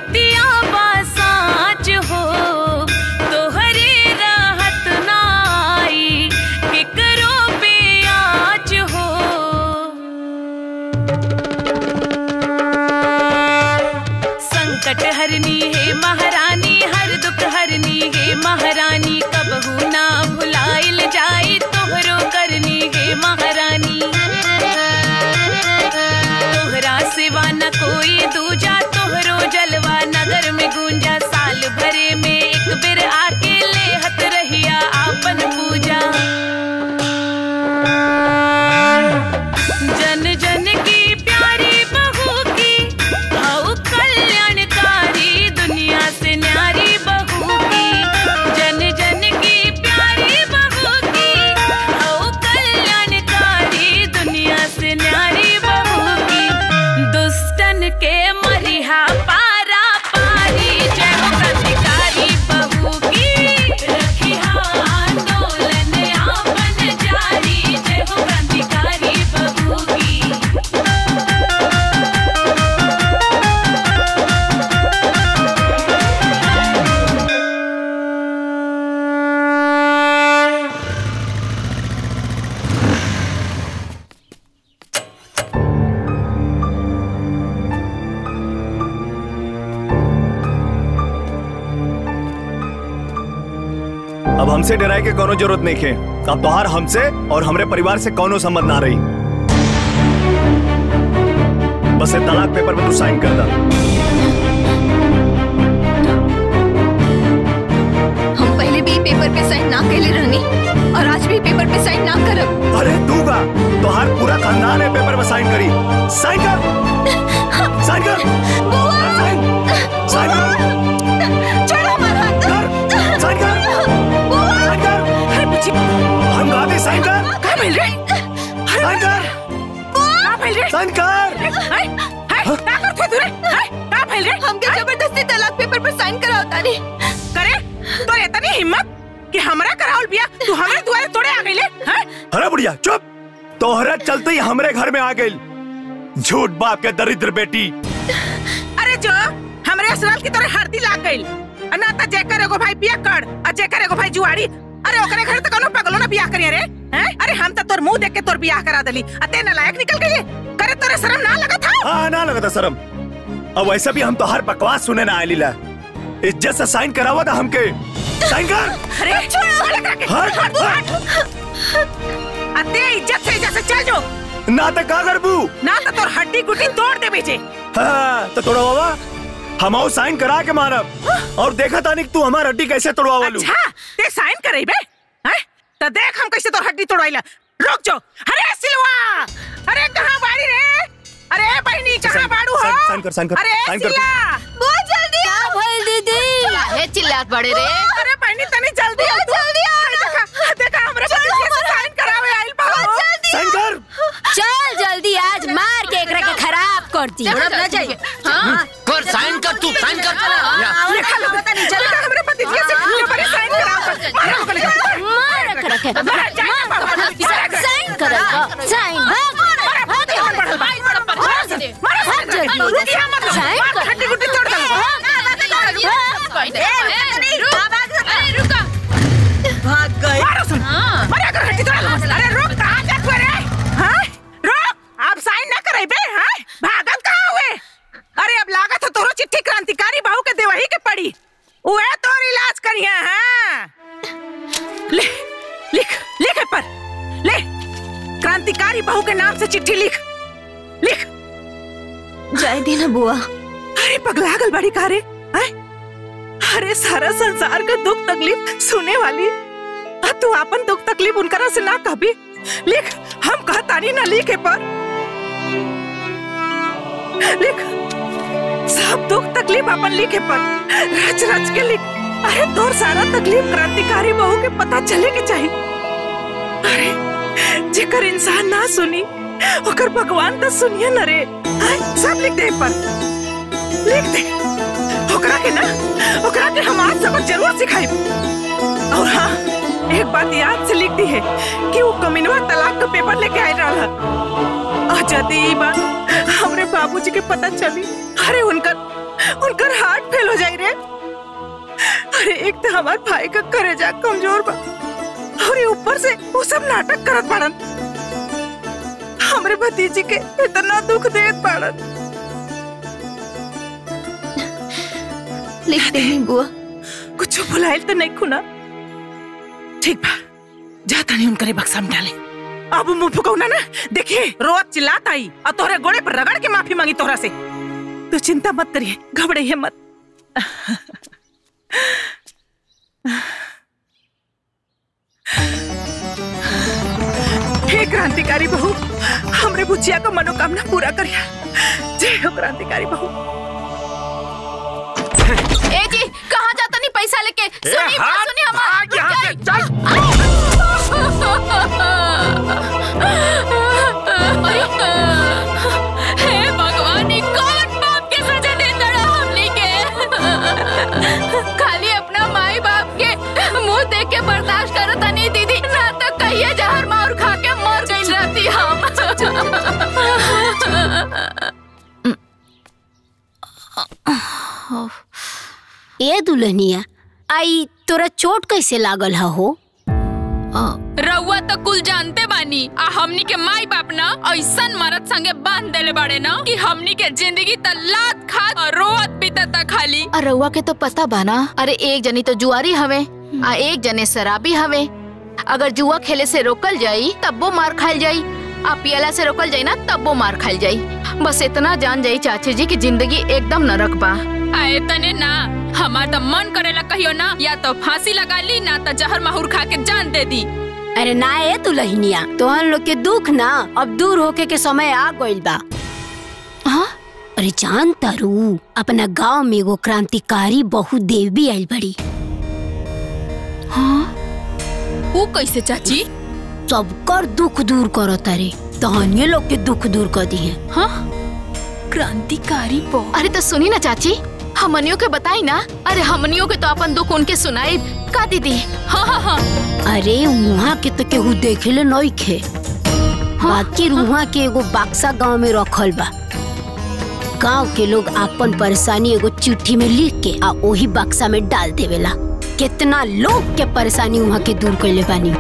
बतिया बासाच हो तोहरे राहत नाई केकरो पे आज हो संकट हरनी है महारानी हर दुख हरनी है महारानी कबहू ना भुलाइल जाई तोहरो करनी है महारानी तोहरा सिवा न कोई दूजा तोहरो जलवा नगर में गूंजा साल भरे में एक बेर आके लेहत रहिया आपन पूजा जन जन की प्यारी बहू की आओ कल्याणकारी दुनिया से न्यारी बहू की जन जन की प्यारी बहू की आओ कल्याणकारी दुनिया से न्यारी बहू की दुष्टन के मरिहा पारा पारी जय हो क्रांतिकारी बहू की रखिहा आंदोलन आपन जारी जय हो क्रांतिकारी बहू की अब हमसे डराए के कोनो जरूरत नहीं है। अब तोहार हमसे और हमरे परिवार से कोनो संबंध ना रही। बस ये तलाक पेपर पे तू साइन कर दा। हम पहले भी पेपर पे साइन ना कैले रहनी और आज भी पेपर पे साइन ना करब। अरे तू का तोहार पूरा खानदान है पेपर पे साइन करी। साइन कर साइन कर साइन साइन कर छोड़ो हमारा हाथ। साइन कर हम गाते साइन कर क्या मिल रहे साइन कर क्या मिल रहे साइन कर क्या करते तू रे क्या मिल रहे हमके जबरदस्ती तलाक पेपर पर साइन कराओ तानी करे तो इतनी हिम्मत कि हमरा करावल बिया तू हमरे दुआरे तोड़े आ गइले हैं अरे बुढ़िया चुप तोहरा चलते ही हमरे घर में आ गई झूठ बाप के दरिद्र बेटी अरे जो हमरे असराल की तरह हरदी लाग गइल ना त जेकर एगो भाई बिया कर आ जेकर एगो भाई जुआड़ी अरे ओकरे घर त कोनो पगलो ना बियाह करिए रे हैं अरे हम त तोर मुंह देख के तोर बियाह करा देली अते न लायक निकल गई करे तोरे शर्म ना लगा था हां ना लगा था शर्म अब वैसे भी हम तो हर बकवास सुने ना आइली ला इज्जत से साइन करावा था हमके साइन कर अरे छोड़ अते इज्जत से चल जो ना त का करबू ना त तोर हड्डी गुड्डी तोड़ दे बेचे हां तो तोड़ा बाबा हम आओ साइन करा के मारब और देखा तानी तू हमार हड्डी कैसे तोड़वावलू अच्छा ते साइन करइबे हैं त देख हम कैसे तोर हड्डी तोड़ाइला रुक जो अरे सिलवा अरे कहां बाड़ी रे अरे बहनी कहां बाड़ू हो साइन कर अरे सिला बहुत जल्दी क्या भइल दीदी काहे चिल्लात बड़े रे अरे बहनी तनी जल्दी आ देखा हमरे पति से साइन करावे आइल बा साइन कर चल जल्दी आज मार के एकरा के खराब कर दी ना जाइए हां कर साइन कर तू साइन कर लिखा लो पता नहीं चल हमरे पति से पेपर साइन कराओ मार रखे साइन कर साइन हड्डी गुड्डी तोड़ दो भाग गए अरे रुक कहां देख रे हां रुक आप साइन ना करे बे हां भागत कहां हुए अरे अब लागत है तोरो चिट्ठी क्रांतिकारी बहू के देवही के पड़ी ओए तोर इलाज करिया हां ले लिख पर ले क्रांतिकारी बहू के नाम से चिट्ठी लिख जाए देना बुआ अरे पगला गल बड़ी कारे अरे सारा संसार का दुख तकलीफ सुने वाली तू अपन दुख तकलीफ उनकरा से ना कहबी लिख हम कहतानी ना लिखे पर लिख सब दुख तकलीफ अपन लिखे पर रच रच के लिख अरे तोर सारा तकलीफ क्रांतिकारी बहू के पता चले के चाहिए अरे जेकर इंसान ना सुनी ओकर भगवान तो सुनिए न रे सब लिख दे पर लिख दे ओकरा के हम आज सबक जरूर सिखाई और हाँ एक बात याद से लिख दी है कि वो कमीनवा तलाक का पेपर लेके आए रहा आज यदि ये बात हमरे बाबूजी के पता चली अरे उनकर हार्ट फेल हो जाई रे। अरे एक तो हमार भाई का करेजा कमजोर बा और ये ऊपर से वो सब नाटक करत पड़न। हमरे भतीजी के इतना दुख देत पड़न। लिख दे बुआ। कुछ भुलाइल तो नहीं खुना। ठीक बा, जाता नहीं उनकरे बक्सा में डाले। अब मुंह फुकौना ना, देखिए रोत चिल्लात आई और तोहरे गोड़े पर रगड़ के माफी मांगी तोहरा से। तू चिंता मत करिए, घबराइए मत। हे क्रांतिकारी बहू, हमरे बुचिया का मनोकामना पूरा करिया। जय हो क्रांतिकारी बहू। ए जी, कहाँ जाता नहीं पैसा लेके? सुनी बात, सुनी हमारी। हे भगवान, ये कौन बाप के सजा देता रहा हमने के? खाली अपना माई बाप के मुंह देख के बर्दाश्त करता नहीं दीदी, ना तो कहिए जहर मार खा के मर गई रहती हम। ए दुल्हनिया, आई तोरा चोट कैसे लागल हो? रउआ तो कुल जानते बानी, आ हमनी के माई बाप ना ऐसन मरद संगे बांध देले बाड़े ना कि हमनी के जिंदगी त लात खात और रोवत बीतता खाली। रउआ के तो पता बाना, अरे एक जनी तो जुआरी हवे आ एक जने शराबी हवे। अगर जुआ खेले से रोकल जाई तब वो मार खाइल जाई, आ पियला से रोकल जाई ना तब वो मार खाइल जाई। बस इतना जान जाई चाची जी की जिंदगी एकदम नरक बा। आए तने ना, हमार तो मन करेला कहियो ना, या तो फांसी लगा ली ना तो जहर माहौर खा के जान दे दी। अरे ना ए दुल्हनिया, तोहन लोग के दुख ना अब दूर होके के समय आ गइल बा। हाँ? अरे जान तारू, अपना गांव में एगो क्रांतिकारी बहु देवी आइल बड़ी। हाँ? वो कैसे चाची? सबकर दुख दूर करो तारे, तहनिए लोग के दुख दूर कर दी है। हाँ? क्रांतिकारी बहु? अरे तो सुनी ना चाची, हमनियों के बताई ना। अरे हमनियों के तो अपन दुख उनके सुनाई का दीदी। हाँ हाँ हाँ। अरे वहाँ के तो केहू देखेले नहीं खे। बाकी वहाँ के एगो बक्सा गांव में रखल बा। गांव के लोग अपन परेशानी एगो चिट्ठी में लिख के आ वही बक्सा में डाल देवेला। कितना लोग के परेशानी वहाँ के दूर कैले बानी।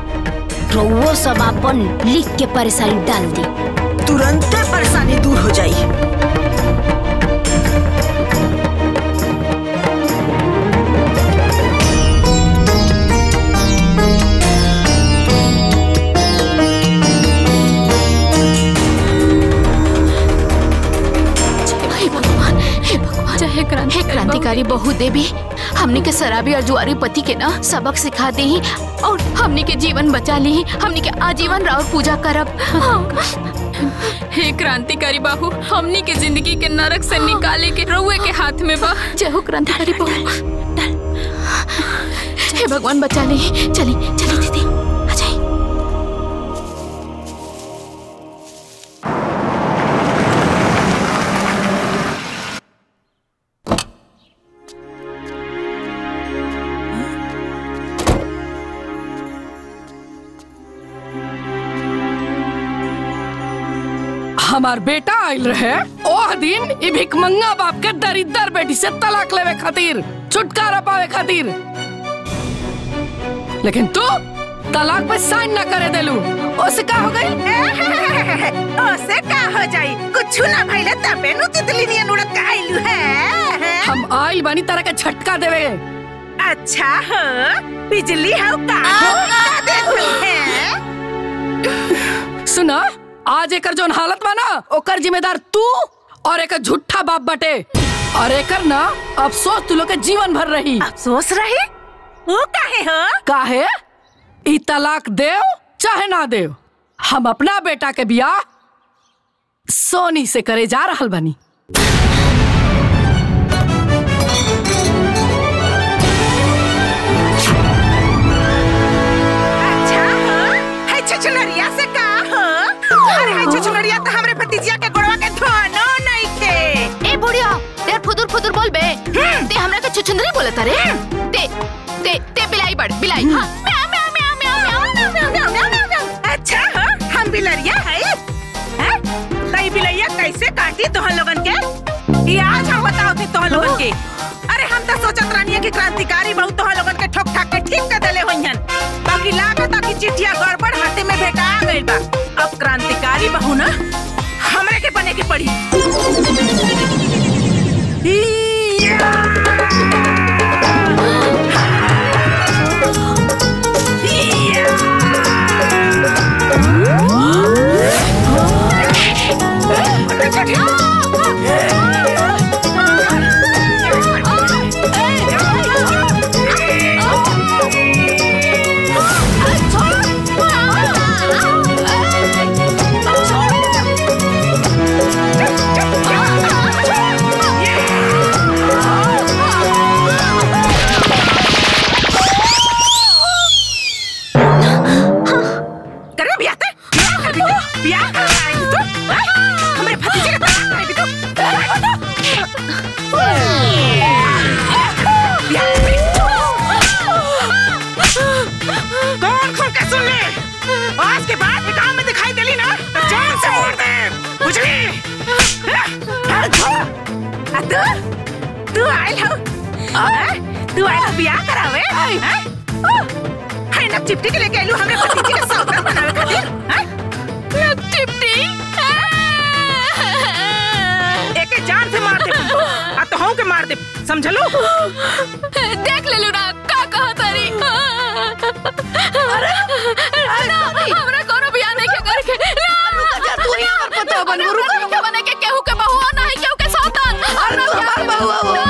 वो सब अपन लिख के परेशानी डाल दी, तुरंत परेशानी दूर हो जाई। हे क्रांतिकारी बहु देवी, हमनी के शराबी और जुआरी पति के ना सबक सिखा दी और हमनी के जीवन बचा ली। हमनी के आजीवन राव पूजा करब। हे क्रांतिकारी बाहू, हमनी के जिंदगी के नरक से निकाले के रउए के हाथ में बा। जय हो क्रांतिकारी बहु। हे भगवान बचा ली। चली चली दीदी, आ जाए। हमार बेटा आयल रहे ओह दिन ई भिखमंगा बाप के दरिद्र बेटी से तलाक लेवे खातिर, छुटकारा पावे खातिर। लेकिन तू तलाक पे साइन न करे देलू। ओसे का हो गई? ओसे का हो जाई? कुछ ना भइले तबे नु तितली नियन उड़त के आइलू है। हम आइल बानी तरह के झटका देवे। अच्छा हो, बिजली हो का देत है। सुना, आज एकर जोन हालत बा ना, ओकर जिम्मेदार तू और एक झूठा बाप बटे। और एकर ना अफसोस तू लोग के जीवन भर रही। अफसोस रही? वो काहे हो? काहे? ई तलाक देव चाहे ना देव, हम अपना बेटा के बियाह सोनी से करे जा रहल बनी। अच्छा हो, है छछनरिया से का हो? अरे है छछनरिया तो हमरे भतीजिया के गोड़वा के धोनो नहीं थे। ए बुढ़िया, तेरे फुदुर फुदुर बोल बे। ते हमरा के छछनरी बोलत रे। ते बिलाई बड़ बिलाई। हां, म्याऊ म्याऊ म्याऊ म्याऊ म्याऊ म्याऊ म्याऊ। अच्छा हो, हम बिलरिया है? हैं? तई बिलैया कैसे काटी तोहन लोगन के? ये आज हम पता होती तोह लोगन के। अरे हम तो सोचत रहनी है कि क्रांतिकारी बहू तोह लोगन के ठोक ठाक के ठीक कर देले होइहन। बाकी लागत है कि चिट्ठिया गड़बड़ हाथे में भेटा गइल बा। अब क्रांतिकारी बहू ना हमरे के बने की पड़ी। तू आयल हो बियाह करावे? हाय नक चिपटी के लेके आइलू हमरे भतीजी के सौदा बनावे खातिर। नक चिपटी एके जान से मार दे आ तो हूं के मार दे, समझलो? देख ले लू ना का कहा तारी। अरे हमरा कोनो बियाह नहीं के करके ना तू ही हमर पता बनबू। रुक के बने के केहू के बहू ना है केहू के सौतन। अरे हमार बहू ना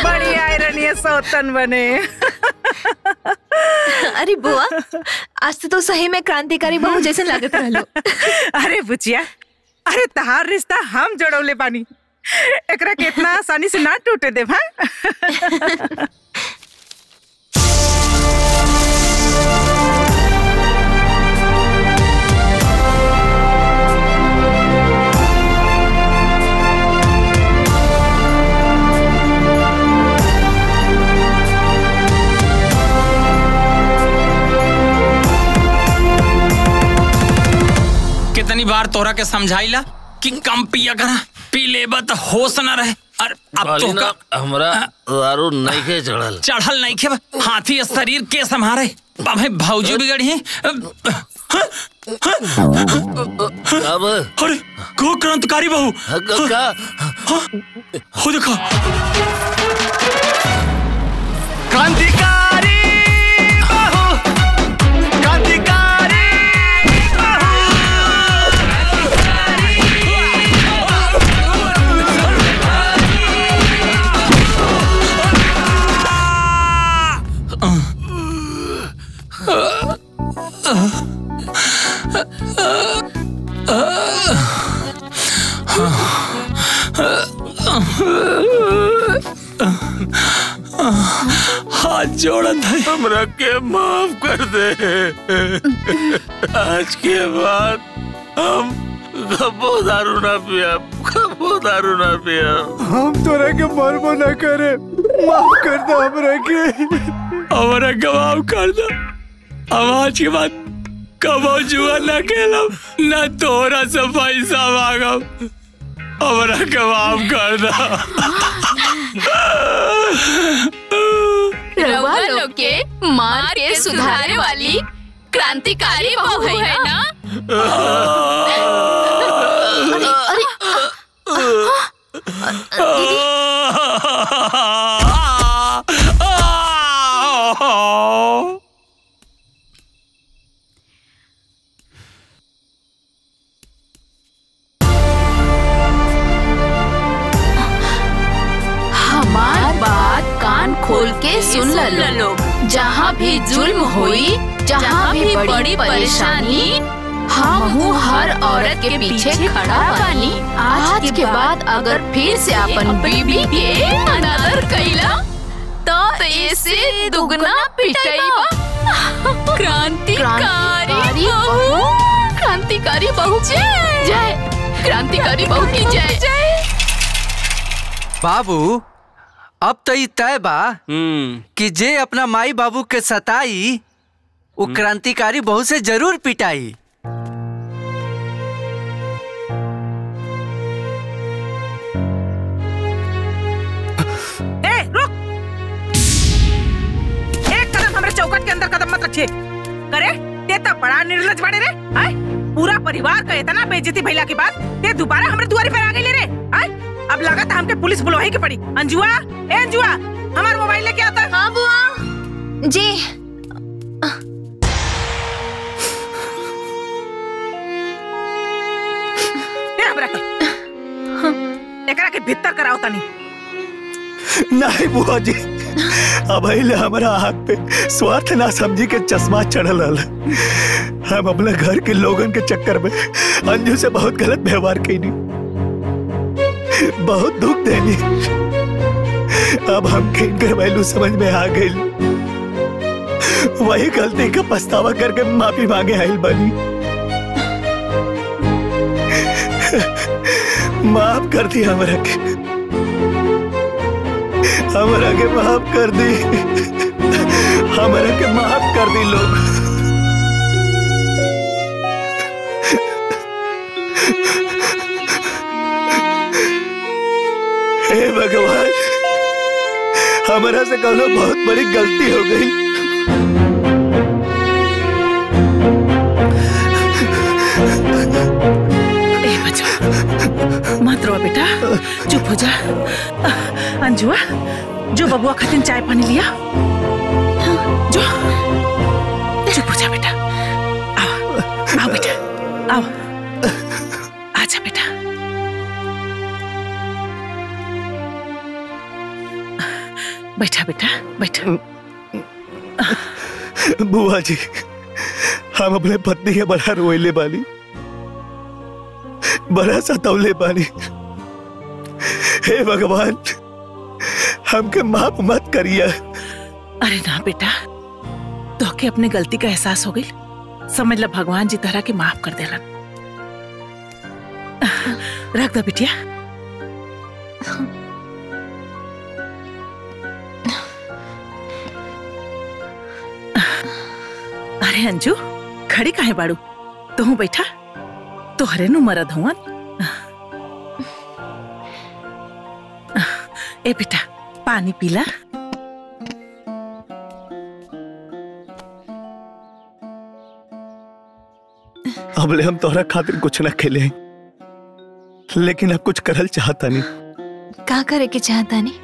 बड़ी आयरन ये सौतन बने। अरे बुआ आज तो सही में क्रांतिकारी बहू जैसे लागत रहलो। अरे बुचिया, अरे तहार रिश्ता हम जोड़ौले बानी, एकरा के इतना आसानी से ना टूटे दे। कितनी बार तोरा के समझाइला कि कम पिया करा, पी लेबा त होश न रहे। और अब तो का हमरा दारू नहीं के चढ़ल नहीं के हाथी शरीर के संभारे भाई भौजी बिगड़ी है। अब अरे को क्रांतिकारी बहू का हो देखो क्रांतिकारी बहू, क्रांतिकारी हाथ जोड़त है। हमरा के माफ कर दे। आज के बाद हम कबो दारू ना पिया, कबो दारू ना पिया। हम तोरा के मरबो ना करे, माफ कर दे हमरा के। हमरा के माफ कर दे। अब आज के बाद कबो जुआ ना खेलब, ना तोरा से पैसा मांगब। हमरा के माफ कर दे। रउआ लोग के मार के सुधारे वाली क्रांतिकारी बहू है ना? हमार बात कान खोल के सुन लो। जहाँ भी जुल्म हुई, जहाँ भी बड़ी परेशानी, हम हर औरत के पीछे खड़ा बानी। आज के बाद अगर फिर से अपन बीबी के अनादर कैला तो ऐसे दुगना पिटाईबा। क्रांतिकारी बहू, क्रांतिकारी बहू जय, क्रांतिकारी बहू की जय। बाबू अब तो ये तय बा कि जे अपना माई बाबू के सताई वो क्रांतिकारी बहू से जरूर पिटाई। पीछे करे ते तो बड़ा निर्लज बड़े रे। आय पूरा परिवार का इतना बेइज्जती भइला के बाद ते दोबारा हमरे दुआरे पर आ गई ले रे। आय अब लगा था हमके पुलिस बुलवाई के पड़ी। अंजुआ, ए अंजुआ, हमारा मोबाइल लेके आता। हाँ बुआ जी। एकरा के भीतर कराओ तनी। नहीं बुआ जी, अब हमारा आँख पे स्वार्थ ना समझी के चश्मा चढ़ल रहल। हम अपने घर के लोगन के चक्कर में अंजू से बहुत गलत व्यवहार कईनी, बहुत दुख देनी। अब हम किनकर वैल्यू समझ में आ गई, वही गलती का पछतावा करके माफी मांगे आइल बनी। माफ कर दी हमरा के माफ कर दी, हमरा के माफ कर दी लोग। हे भगवान, हमरा से कोनो बहुत बड़ी गलती हो गई। मत रो बेटा, चुप हो जा। अंजुआ, जो बबुआ खातिर चाय पानी लिया, जो चुप हो जा बेटा। आओ आओ बेटा, आओ आजा बेटा। बैठा बेटा, बैठा। बुआ जी, हम अपने पत्नी के बड़ा रोइले बानी, बड़ा सतौले बानी। हे भगवान, हमके माफ मत करिए। अरे ना बेटा, तो के अपने गलती का एहसास हो गई, समझ ला भगवान जी तरह के माफ कर देलन। रख दो बिटिया। अरे अंजू, खड़ी काहे बाड़ू? तू बैठा, तोहरे नु मरद हुआ। ए बेटा, पानी पीला। अबले हम तोहरा खातिर कुछ न खेले, लेकिन अब कुछ करल चाहता नहीं। का करे के चाहता नहीं?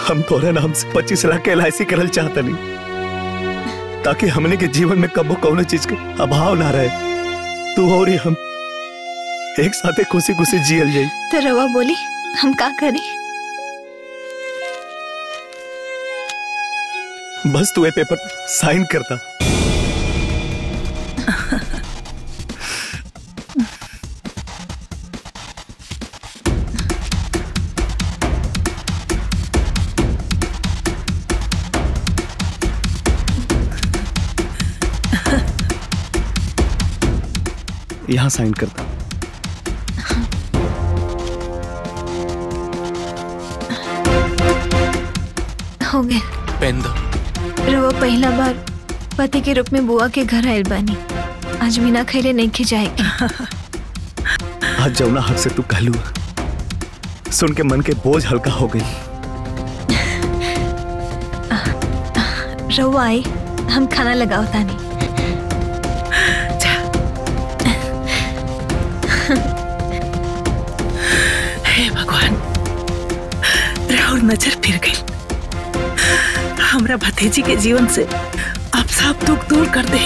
हम तोहरे नाम से 25 लाख के LIC करल चाहता नहीं, ताकि हमने के जीवन में कबो कौनो चीज के अभाव ना रहे। तू और हम एक साथे खुशी खुशी जियल जाई। तो रवा बोली, हम का करें? बस तू ये पेपर साइन करता। यहाँ साइन करता। हो गया। पेन दो। रवा पहला बार पति के रूप में बुआ के घर आयल बानी। आज बिना खैले नहीं खिंचाएगी। आज जौना हक से तू कहलू, सुन के मन के बोझ हल्का हो गई। रवा आई, हम खाना लगाओ तानी। हे भगवान, राहुल नजर फिर गई। हमरा भतीजी के जीवन से आप सब दुख दूर कर दे।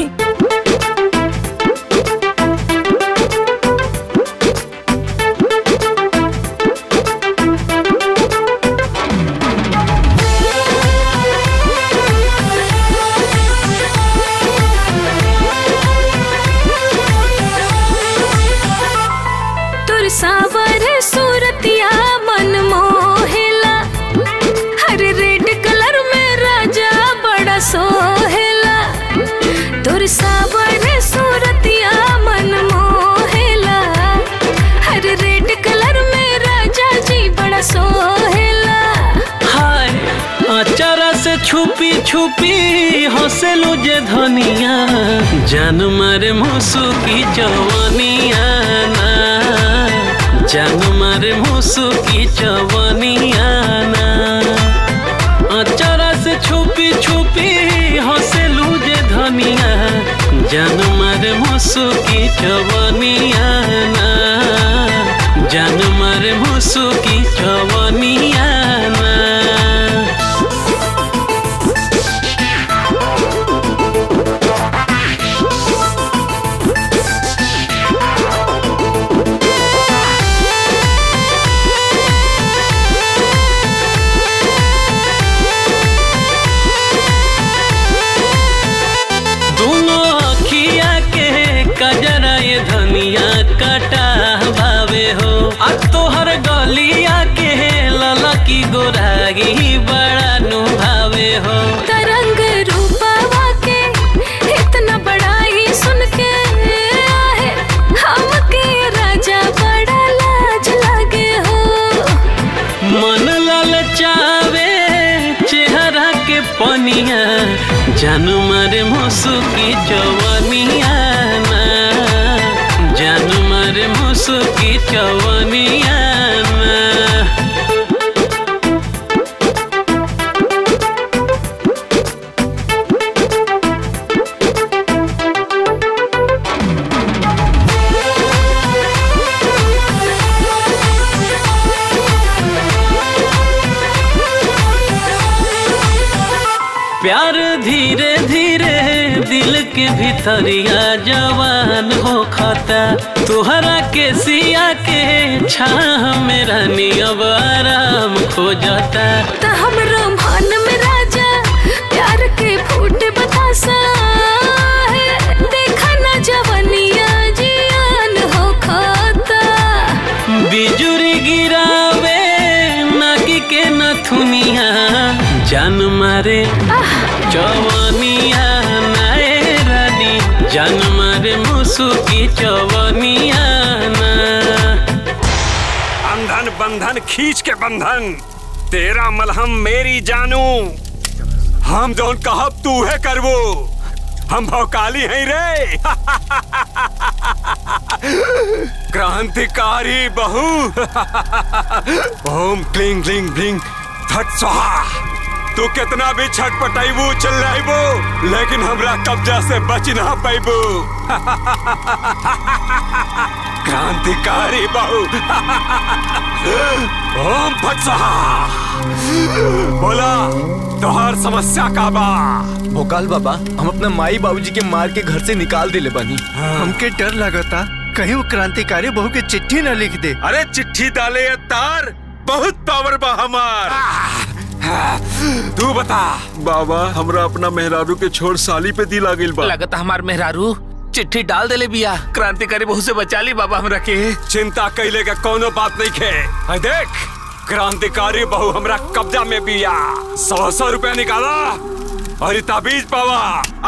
तुर सावर सूरतिया मन मोहेला, हर रेड कलर में राजा बड़ा सोहेला। तुर सावर सूरतिया मन मोहेला, हर रेड कलर में राजा जी बड़ा सोहेला। हाय अचारा से छुपी छुपी हंसेलू जे धनिया, जान मारे मुसु की जवानिया ना, जान मारे मुसु की जवानिया ना। मुसुकी जवानिया ना जान मारे मुसुकी जवानिया ना कजरा ये धनिया कटा भावे हो आ तोहर गलिया के ललकी गोरागी बड़ा नुभावे हो तरंग रूपवा के इतना बड़ाई सुन के आहे हमके राजा बड़ा लाज लगे हो मन ललचावे चेहरा के पनिया जान मारे मुसुकी जवानिया जान मारे मुसुकी जवानिया प्यार धीरे धीरे दिल के भीतरिया जवान हो खाता तुहरा के सिया के छाह में रानी अब आराम खो जाता त हमरो मन में राजा प्यार के फूट बतासा है देखा ना जवानिया जियान हो खाता बिजुरी गिरावे नाकी के नथुनिया जान मारे जवानिया नाए रानी जान मारे मुसुकी जवानिया ना अंधन बंधन खींच के बंधन तेरा मलहम मेरी जानू हम जोन कहब तू है करवो हम भौकाली हैं रे क्रांतिकारी बहू ओम क्लिंग क्लिंग ब्लिंग फट स्वाहा तू कितना भी छटपटाइबू चिल्लाइबू लेकिन हमरा कब्जा से बच ना पाइबू क्रांतिकारी बहू ओम फट स्वाहा बोला तोहार समस्या का बा भोकाल बाबा हम अपने माई बाबूजी के मार के घर से निकाल दिले बनी हमके डर लगता कहीं वो क्रांतिकारी बहू के चिट्ठी न लिख दे। अरे चिट्ठी डाले तार बहुत पावर बा हमार तू बता बाबा हमरा अपना मेहरारू के छोड़ साली पे दिल आ गइल बा लगता हमार मेहरारू चिट्ठी डाल देले बिया क्रांतिकारी बहू से बचा ली बाबा हमरा के चिंता कैले का कोनो बात नहीं खे देख क्रांतिकारी बहू हमरा कब्जा में बिया 100 रुपया निकाला और ताबीज पावा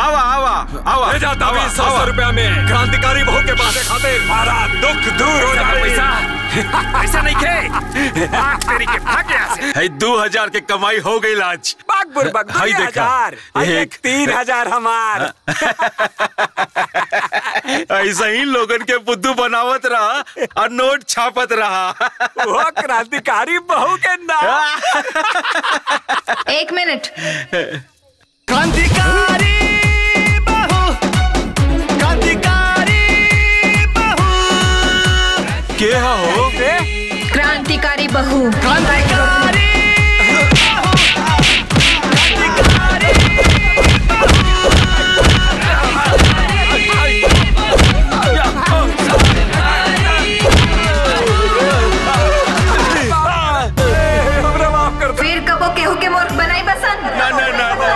आवा आवा आवा भेजा ताबीज 100 रुपया में क्रांतिकारी बहू के पास खातिर सारा दुख दूर हो जाए पैसा ऐसा नहीं खे तेरी के भाग यहाँ से है 2000 के कमाई हो गई आज बाग बुरबक 2000 एक 3000 हमार ऐसा ही लोगन के बुद्धू बनावत रहा और नोट छापत रहा वो क्रांतिकारी बहू के नाम 1 मिनट क्रांतिकारी बहू क्रांतिकारी बहू के हो क्रांतिकारी बहू क्रांतिकारी फिर कबो केहू के मूर्ख बनाई बसन ना ना ना ना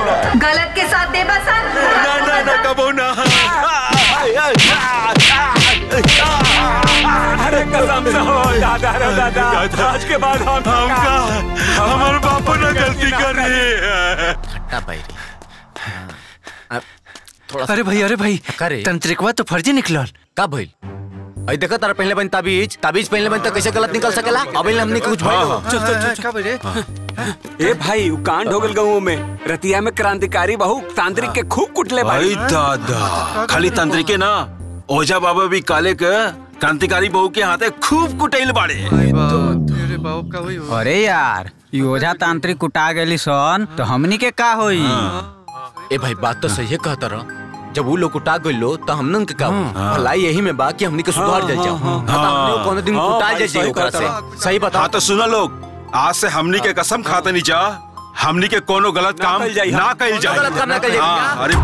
गलत के साथ दे बसन ना ना ना कबो ना अरे कसम से हो दादा रे दादा आज के बाद हमका हमारे बापू ने गलती करी खट्टा बैरी अरे भाई तंत्रिकवा तो फर्जी निकलल का भइल आई देखा तारा पहले बन ताबीज पहले बन तो कैसे गलत निकल सकेला अबे हमने कुछ भाई चल का बरे ए भाई कांड हो गल गाँव में रतिया में क्रांतिकारी बहू तांत्रिक के खूब कुटले भाई दादा खाली तांत्रिके ना ओझा बाबा भी काले के क्रांतिकारी बहू के हाथे खूब कुटैल बाड़े अरे यार ओझा तांत्रिक कुटा गेली सन तो हमनी के का होई ए भाई बात तो सही है कहता रहा जब वो लोग उठा गए लो तो हमनन के का भलाई यही में बा कि हमनी के सुधार जाए जाओ हमने कोनो दिन उठा जाए ओकरा से सही बता। हाँ तो सुना लोग, आज से हमनी के कसम खाते नहीं जा, हमनी के कोनो गलत काम ना कइल जाए। गलत काम ना कइल जाए। अरे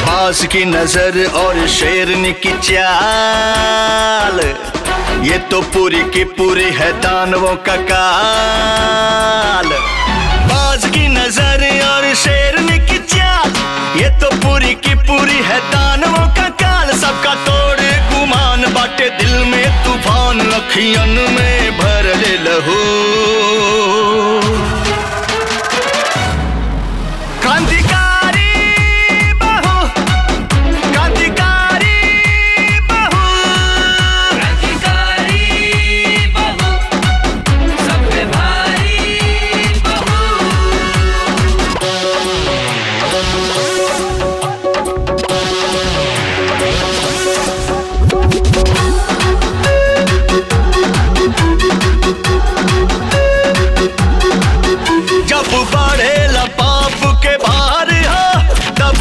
बाज की नजर और शेरनी की चाल, ये तो पूरी की पूरी है दानवों का काल। बाज की नजर और शेरनी की चाल, ये तो पूरी की पूरी है दानवों का काल। सबका तोड़ गुमान बाटे दिल में तूफान, अखियन में भर ले लहू। क्रांतिकारी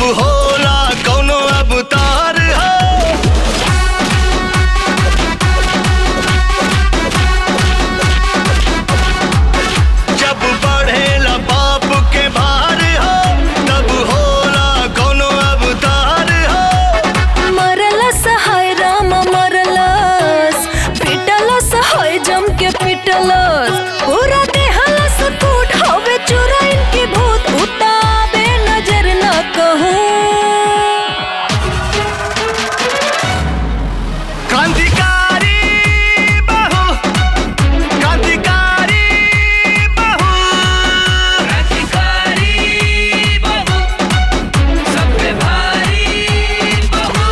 होला कौनो अवतार हो। जब बढ़ेला पाप के भार हो, तब होला कौनो अवतार हो। मरलस हाय राम मरलस, पिटलस हाय जम के पिटलस, पूरा देहलस कूट होवे चुराइन की भूत उताबे नजर न कहूं। क्रांतिकारी बहू, क्रांतिकारी बहू, क्रांतिकारी बहू, सब पे भारी बहू।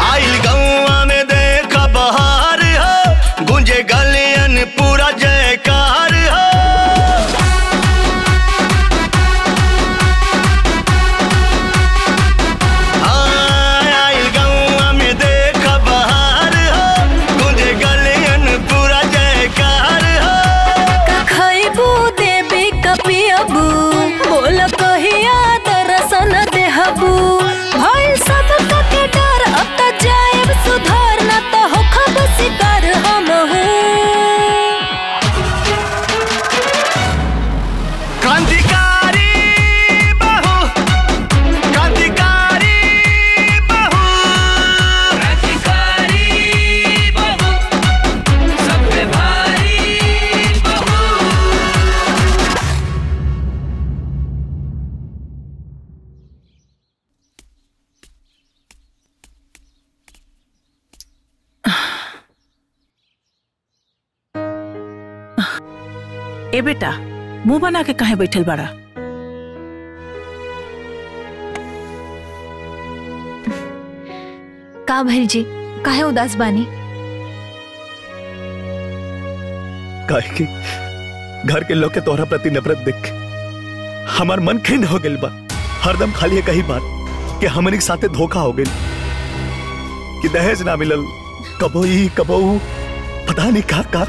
आइल गौआ में देखा बहार हो, गूंजे गलियन पूरा जयकार हो। आइल गौआ में देखा बहार हो, गूंजे गलियन पूरा जयकार हो। खइबू देवी कपियबू, बोल कहिया दर्शन देहबू। भइल सब के डर अब त जाएब सुधार, न त होखब शिकार हमहू। क्रांतिकारी बहू, क्रांतिकारी बहू, क्रांतिकारी बहू, सब पे भारी बहू। ए बेटा, मुंह बना के काहे बैठल बड़ा? का भैल जी, काहे उदास बानी? काहे कि घर के लोग के तोहरा प्रति नफरत देख के हमार मन खिन्न हो गइल बा। हरदम खाली एक ही बात कि हमनी के साथे धोखा हो गइल, कि दहेज ना मिलल, कबो ई कबो ऊ, पता नहीं का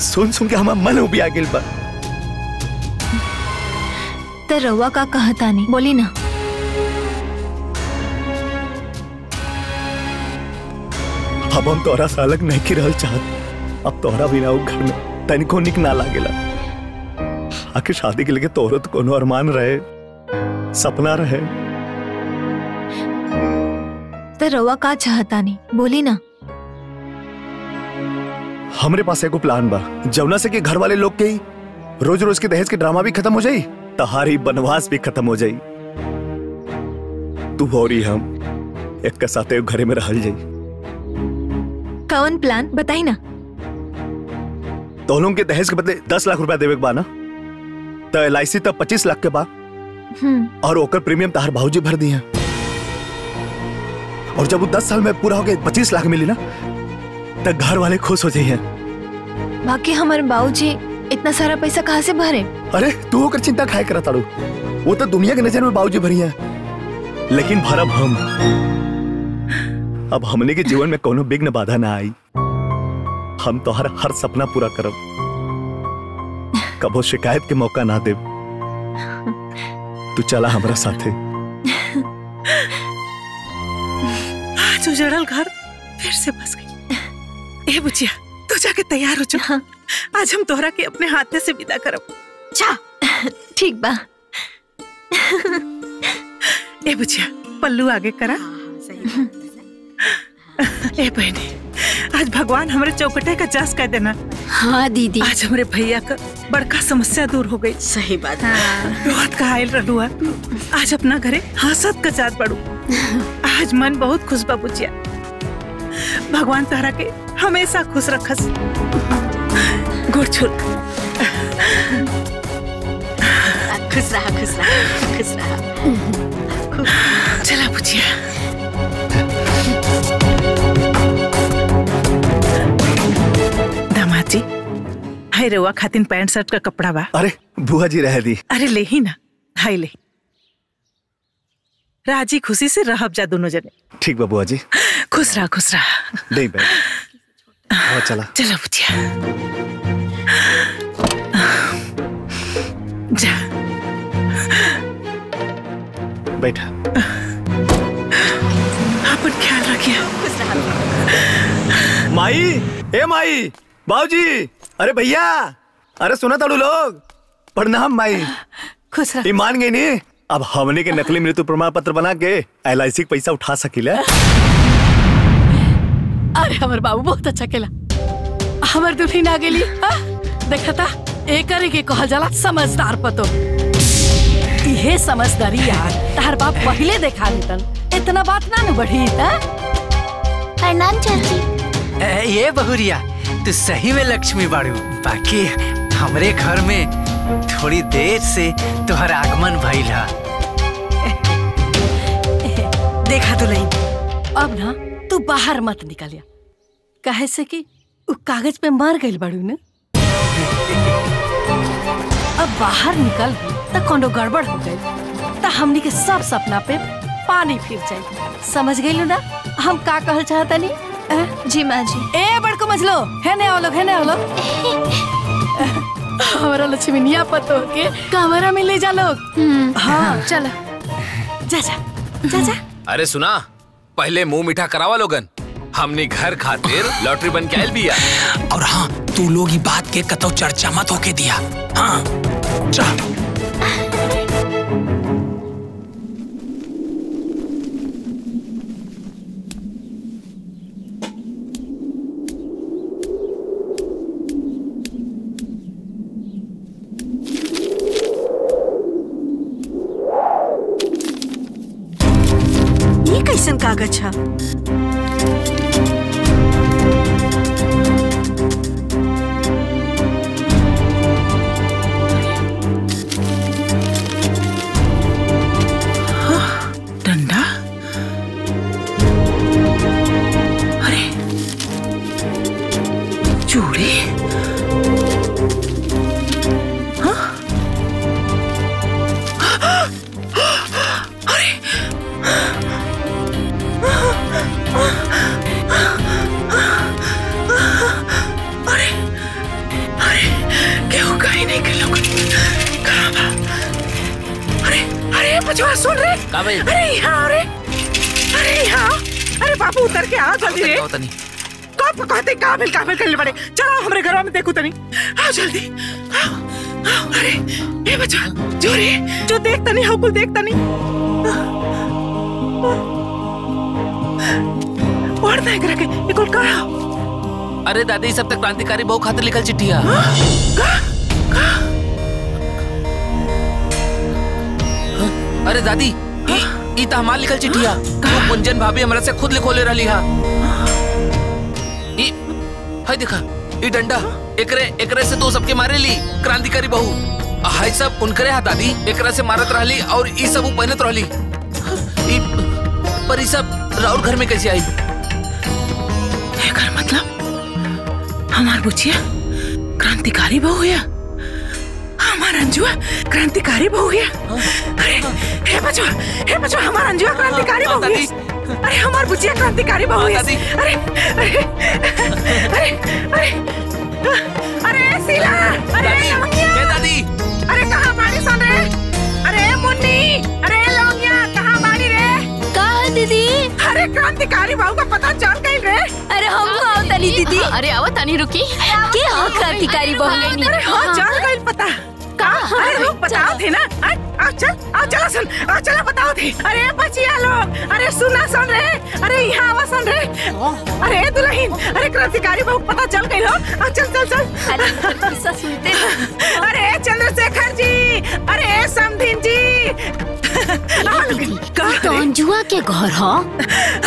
सुन सुन के हमार मन उबिया गइल बा। त रउआ का कहतानी, बोली ना। अब हम तोहरा से अलग नहीं की रहल चाहत। अब तोहरा बिना ऊ घर में तनिको निक ना लागेला। आखिर शादी के लिए तोहरा तो कोनो अरमान रहे, सपना रहे। त रउआ का चाहतानी, बोली ना। हमरे पास एगो प्लान बा, जवना से कि घर वाले लोग के रोज रोज के दहेज के ड्रामा भी खत्म हो जाई, तहारी बनवास भी खत्म हो जाई। तू और हम एक के साथ घरे में रहल जाई। कौन प्लान बताई ना। तो लोगों के दहेज के बदले 10 लाख रुपया देवे के बा ना, तो LIC तब 25 लाख के बा और ओकर प्रीमियम तहार भाऊजी भर दी है। और जब वो 10 साल में पूरा हो गए 25 लाख मिली ना, तो घर वाले खुश हो जाइए। बाकी हमारे बाबूजी इतना सारा पैसा कहाँ से भरे? अरे तू होकर चिंता खाए करा ताड़ू, वो तो दुनिया की नजर में बाबूजी भरी है, लेकिन भरब हम। अब हमने के जीवन में कोनो विघ्न बाधा ना आई। हम तो हर सपना पूरा करब, कबो शिकायत के मौका ना दे। तू चला हमारा साथे। आज उजड़ल घर फिर से बस गई। ए बुचिया, तू जाके तैयार हो जा। आज हम तोहरा के अपने हाथे से विदा करब। जा। ठीक बा। ए बुचिया, पल्लू आगे करा। ए बहनी, आज भगवान हमारे चौकटे का जास कर देना। हाँ दीदी, आज हमारे भैया का बड़का समस्या दूर हो गई। सही बात। बहुत कहाइल रहलू है, आज अपना घरे हंसत का जात पड़ू। आज मन बहुत खुश बा बुचिया। भगवान तारा के हमेशा खुश रखस। गुड़ छुल। खुश रहा, खुश रहा, खुश रहा। चला बुचिया। दामाद जी, हाय रवा खातिन पैंट शर्ट का कपड़ा बा। अरे बुआ जी रह दी। अरे ले ही ना, हाय ले। राजी खुशी से रहब जा दोनों जने। ठीक बा बुआ जी। खुश रहा, खुश रहा। नहीं बैठ। हाँ चला। चला बुचिया। जा। बैठा। अपन ख्याल रखिए। माई, ए माई, बाबूजी, अरे भैया, अरे सुना ताड़ू लोग। प्रणाम माई। खुश रह। मान गई नहीं। अब हमने के नकली मृत्यु प्रमाण पत्र बना के LIC के पैसा उठा सकीले। अरे हमारे बाबू बहुत अच्छा खेला। हमार दुल्हन आ गेली। देखा था एक के कहल जाला समझदार पतो। ये समझदारी यार तार बाप पहले देखा लेतन, इतना बात ना न बढ़ी। प्रणाम चाची। ये बहुरिया, तू सही में लक्ष्मी बाड़ू। बाकी हमरे घर में थोड़ी देर से तुम्हारा आगमन भइल है। देखा तो नहीं, अब ना तू बाहर मत निकलिया, कहे से कि उ कागज पे मर गई बाड़ू न। अब बाहर निकल तो कोनो गड़बड़ हो गई तो हमनी के सब सपना पे पानी फिर जाए। समझ गई ना हम का कहल चाहता नहीं? जी माँ जी। ए बड़को मजलो है ने आओ लोग, है ने आओ लोग। हमारा लक्ष्मीनिया पतो के कमरा में ले जा लोग। हाँ चलो, जा जा जा जा। अरे सुना, पहले मुंह मीठा करावा लोगन। हमने घर खातिर लॉटरी बन के आयल बिया। और हाँ, तू लोग ये बात के कतो चर्चा मत होके दिया। हाँ जा। ये कैसन कागज है? डंडा? अरे चूड़ी? सुन रहे? अरे यहाँ, अरे यहाँ, अरे बाबू उतर के आ जल्दी रे। कब कहते काबिल करने पड़े। चलो हमारे घर में देखो तनी, आओ जल्दी। आओ। अरे ये बच्चा जो रे, जो देख तनी, हाँ कुल देख तनी। और देख रखे ये कुल कहा। अरे दादी, सब तक क्रांतिकारी बहु खातिर लिखल चिट्ठिया। अरे दादी, ई त हमार लिखल चिट्ठिया। वो कुंजन भाभी हमरा से खुद लिखोले रहली हा। ई हाय देखा ये डंडा एकरे से तो सबके मारे ली क्रांतिकारी बहू। हाय सब उनकरे हा दादी एकरा से मारत रहली और ई सब पहनत रहली। पर ई सब राउर घर में कैसे आई? घर मतलब हमार बुचिया क्रांतिकारी बहू है, हमार अंजुआ क्रांतिकारी बहू है। अरे हे बचवा हमार अंजुआ क्रांतिकारी बहू है। अरे हमार बुचिया क्रांतिकारी बहू है। अरे अरे अरे अरे अरे शीला, अरे दादी, अरे कहाँ बाड़ी सन रे? अरे मुन्नी, अरे लौंगिया कहाँ बाड़ी रे? कहाँ दीदी? अरे क्रांतिकारी बहू का पता चल गई रे। अरे हम आओ तनी दीदी। अरे आओ तनी रुकी। क्या हो क्रांतिकारी बहू? अरे हाँ चल गई पता। अरे लोग बताओ थे ना। आओ चला बताओ थे। अरे बचिया लोग, अरे सुना सुन रे, अरे यहाँ आवा सुन रे। अरे दुल्हन, अरे क्रांतिकारी बहू पता चल गई हो। चल सुनते। अरे चंद्रशेखर जी, अरे समधीन जी। तो अंजुआ के घर हो?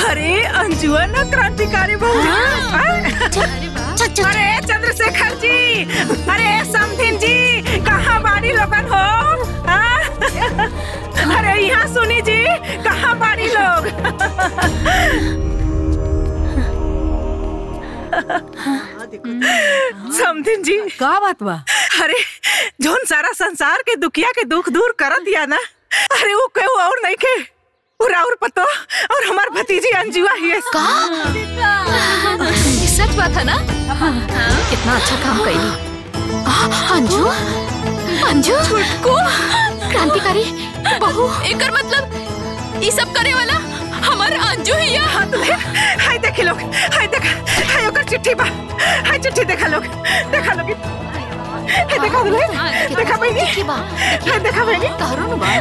अरे अंजुआ ना क्रांतिकारी बहू। अरे चंद्रशेखर जी, अरे समधीन जी कहाँ बाड़ी लोगन हो? अरे यहाँ सुनी जी कहाँ बाड़ी लोग? समधीन जी का बात बा? अरे जोन सारा संसार के दुखिया के दुख दूर कर दिया ना, अरे वो क्यों और नहीं के और पतो और हमार भतीजी अंजुआ ही है। सच बात है ना? कितना अच्छा काम करी अंजू। अंजू को क्रांतिकारी बहू एकर मतलब ये सब करे वाला हमार अंजू ही है। हाय देखे लोग, हाय देखा, हाय ओकर चिट्ठी बा, हाय चिट्ठी देखा लोग, देखा लोग, हाय देखा दुल्हन, देखा बहनी, हाय देखा बहनी,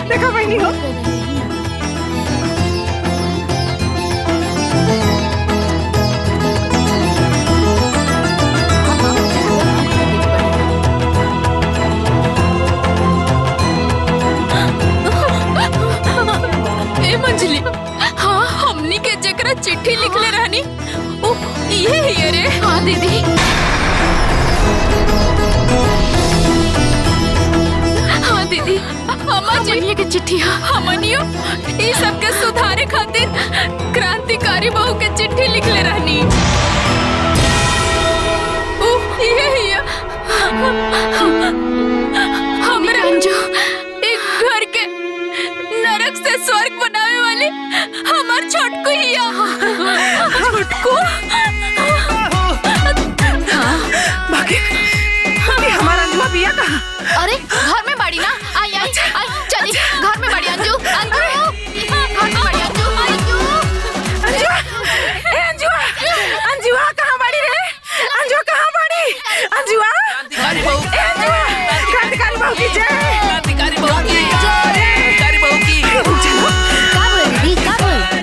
देखा बहनी हो। मंजली, हाँ हमनी के जकरा चिट्ठी लिखले रहनी ये ही रे। हाँ दीदी। हाँ दीदी, हमनियो के चिट्ठी, हमनियो ये सबके सुधारे खातिर क्रांतिकारी बहू के चिट्ठी लिखले रहनी। ये ही हमरा अंजू एक घर के नरक से स्वर्ग बनावे वाली हमार छोटकू हिया। छोटकू बाकी हमारा अंजुआ बिया कहाँ? अरे घर में बाड़ी ना। आई आई आई चली घर में बाड़ी अंजू। अंजू घर में बाड़ी अंजू। अंजुआ, ए अंजुआ, अंजुआ कहाँ बाड़ी रे? अंजुआ कहाँ बाड़ी? अंजुआ, क्रांतिकारी बहू, ए अंजुआ, क्रांतिकारी बहू की जय, क्रांतिकारी बहू की जय, क्रांतिकारी बहू की।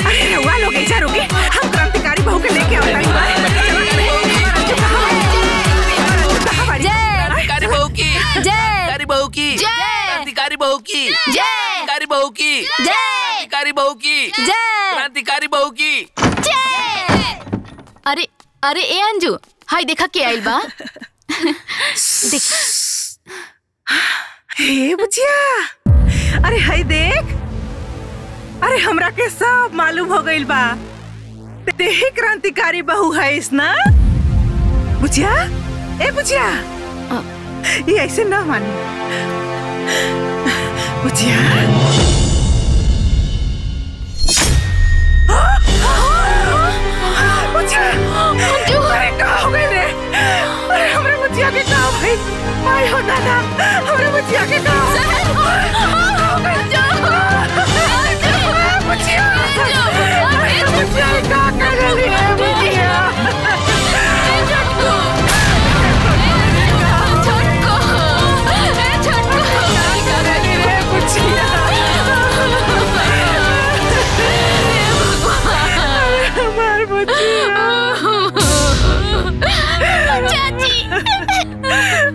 अरे रउआ लोग ऐसा रुके, हम क्रांतिकारी बहू के लेके आओ। क्रांतिकारी बहू की जय, क्रांतिकारी बहू की जय, क्रांतिकारी बहू की जय, क्रांतिकारी बहू की जय, क्रांतिकारी बहू की जय, क्रांतिकारी बहू की जय। अरे अरे ए अंजू, हाय देखा के आइल बा। देख हे बुचिया, अरे हाय देख, अरे हमरा के सब मालूम हो गइल बा। तेही क्रांतिकारी बहू है इस ना बुचिया? ए बुचिया, ये ऐसे ना मानी बुचिया। अरे क्या हो गई रे? अरे हमारे बुचिया के क्या भाई? आय हो दादा, हमारे बुचिया के क्या हो गई? बुचिया, बुचिया क्या कर रही है बुचिया?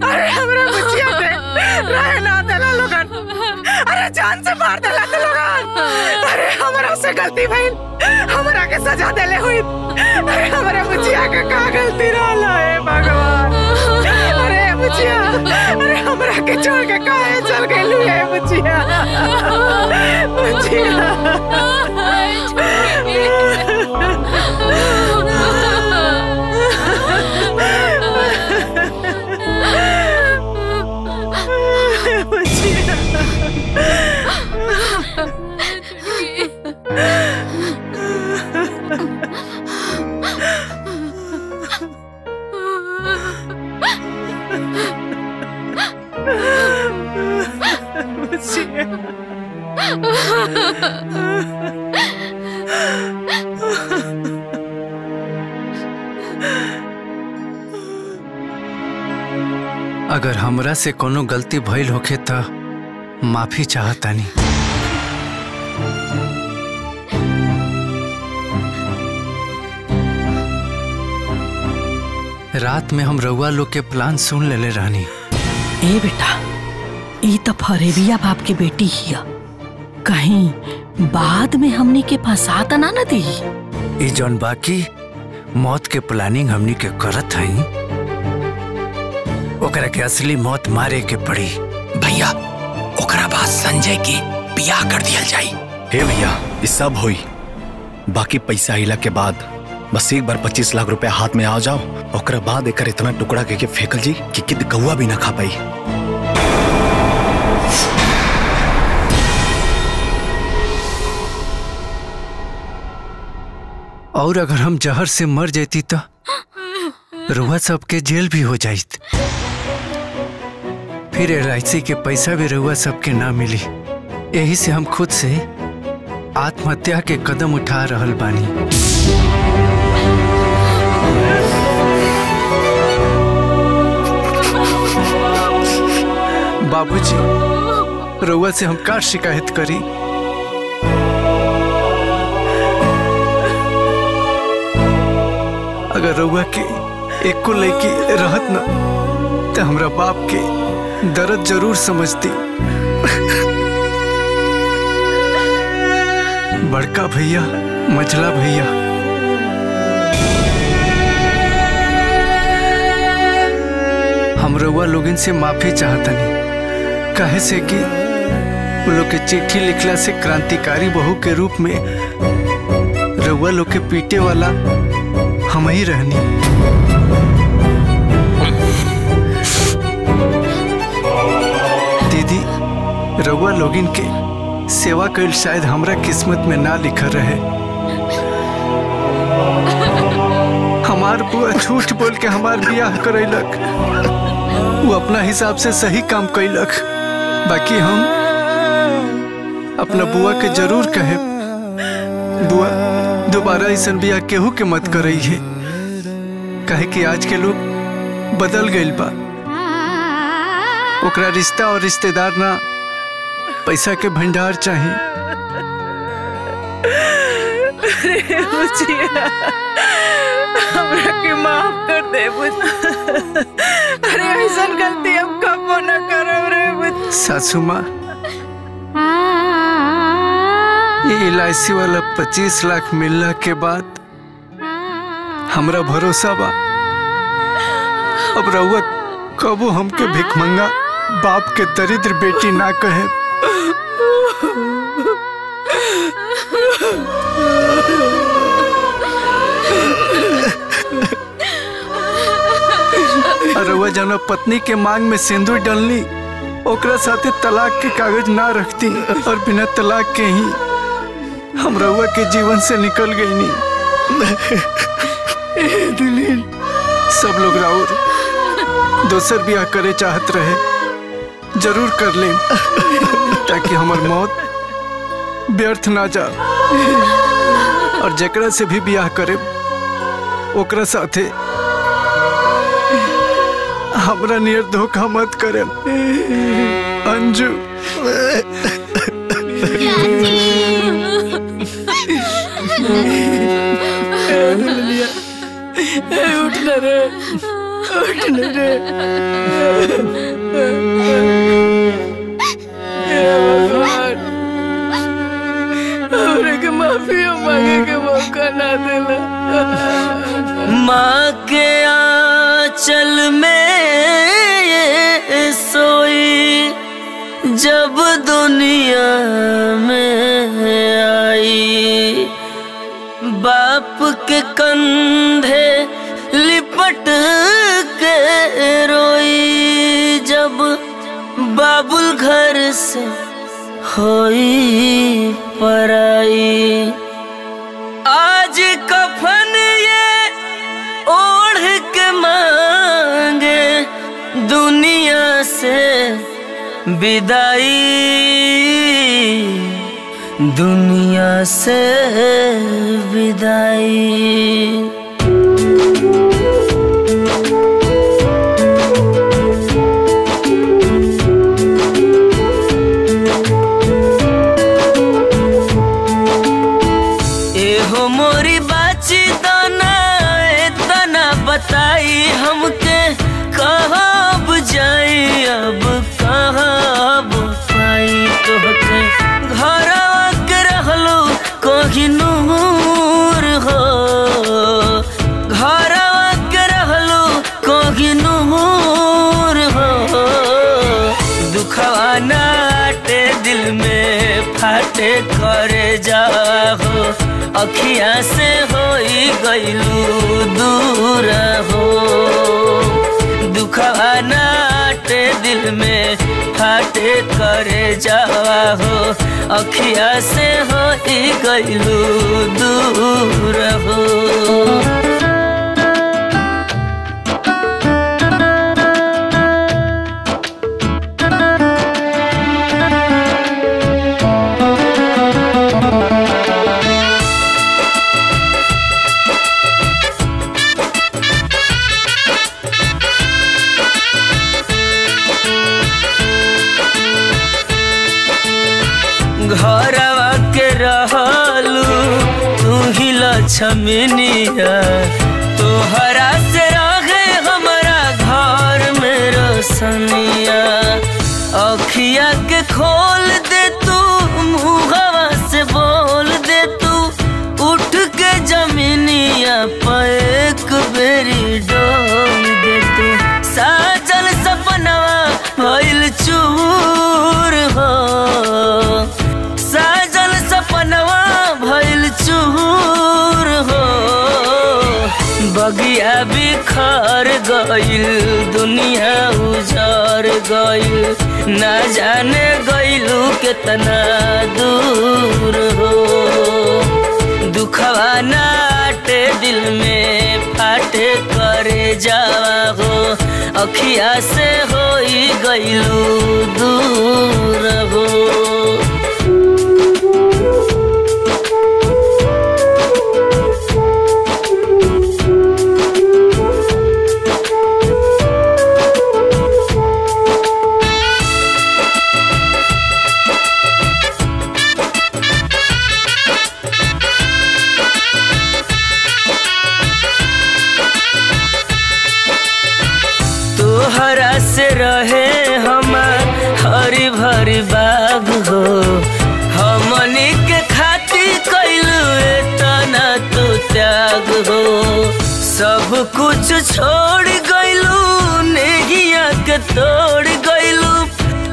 अरे हमरा बच्चिया के रहे ना देला लोगन, अरे जान से मार देला तो लोगन। अरे हमरा से गलती भइल, हमरा के सजा देले हुई। अरे हमरा बच्चिया के का गलती रहला है? छोड़ के काहे चल गई है बुचिया? बुचिया अगर हमरा से कोनो गलती भइल होखे त माफी चाहतानी। रात में हम रउआ लोग के प्लान सुन लेले रहनी। ए बेटा, ई तो फरेबिया बाप की बेटी हिया, कहीं बाद में हमनी के फंसा त ना न दी। ई जौन बाकी मौत के प्लानिंग हमनी के करत हई, ओकरा के असली मौत मारे के पड़ी। भैया ओकरा बाद संजय के बियाह कर दिया जाई। हे भैया, ये सब होई, बाकी पैसा आइला के बाद बस एक बार 25 लाख रुपए हाथ में आ जाओ, ओकरा बाद एकर इतना टुकड़ा के फेंकल जी कि किद कौआ भी ना खा पाई। और अगर हम जहर से मर जाती तो रुआ सबके जेल भी हो जाइत, फिर LIC के पैसा भी रुआ सबके ना मिली। यही से हम खुद से आत्महत्या के कदम उठा रहल बानी। बाबूजी, रुआ से हम का शिकायत करी? अगर रउआ के एको लड़की रहत ना तो हमरा बाप के दर्द जरूर समझती। बड़का भैया, मझला भैया, हम रउआ लोगन से माफी चाहतनी, काहे से कि वो लोग के चिट्ठी लिखला से क्रांतिकारी बहू के रूप में रउआ लोग के पीटे वाला हम ही रहनी। दीदी, रउआ लोगिन के सेवा कइल शायद हमरा किस्मत में ना लिखल रहे। हमार बुआ झूठ बोल के हमार बियाह करैलक, वो अपना हिसाब से सही काम कैलक। बाकी हम अपना बुआ के जरूर कहे, बुआ दोबारा ऐसा बियाह केहू के मत करई है, काहे कि आज के लोग बदल गइल बा। ओकरा रिश्ता और रिश्तेदार ना, पैसा के भंडार चाहिए। अरे बुचिया, हमरा के माफ कर दे बुचिया। अरे ऐसा गलती हम कबो न करब रे बुचिया। सासू माँ, ये LIC वाला 25 लाख मिलने के बाद हमरा भरोसा बा अब रउआ कबो हमके भिखमंगा बाप के दरिद्र बेटी ना कहे। रउआ जना पत्नी के मांग में सिंदूर डलनी, ओकरा साथे तलाक के कागज ना रखती और बिना तलाक के ही हम रउआ के जीवन से निकल गई नी। दिलीन, सब लोग राउर दोसर ब्याह करे चाहत रहे, जरूर कर ले ताकि हमार मौत व्यर्थ ना जा। और जकरा से भी ब्याह करे ओकरा साथे हमरा नियर धोखा मत करे। अंजू, उठ न रे, उठ न रे। भगवान, हमरे के माफी मांगे के मौका ना देला। माँ के आंचल में सोई दुनिया में आई, बाप के कंधे लिपट के रोई, जब बाबुल घर से होई पराई। आज कफन ये ओढ़ के मांगे दुनिया से विदाई, दुनिया से विदाई। एहो मोरी बाची दाना इतना बताई हमके, कहाँ जाई अब कहाँ पाई तोहके। घर के रहलो कोही नूर हो, घर के रहलो कोही नूर हो। दुखवा नाटे दिल में फाटे करे जाहो, अखियाँ से होई गइलू दूर हो। दुखवा नाटे दिल में फाटे करे जावा हो, अखियाँ से होई गइलू दूर हो। घरवा के रहलू तू ही लक्ष्मनिया, तोहरा से रहे हमारा घर में रोशनिया। अखिया के खोल दे तू, मुहवा से बोल दे तू, उठ के जमीनिया पर एक बेरी डोल दे तू। साजल सपनवा भइल चूर हो, साजल सपनवा भइल चूर हो। बगिया बिखर गइल, दुनिया उजर गइल, ना जाने गइलू कितना दूर हो। दुखवा नाटे दिल में फाटे करे जावा हो, अखिया से होई गइलू दूर हो। तोहरा से रहे हमार हरी भरी बाग हो, हमनी के खातिर कइलू एतना तो त्याग हो। सब कुछ छोड़ गइलू, नेहिया के तोड़ गइलू,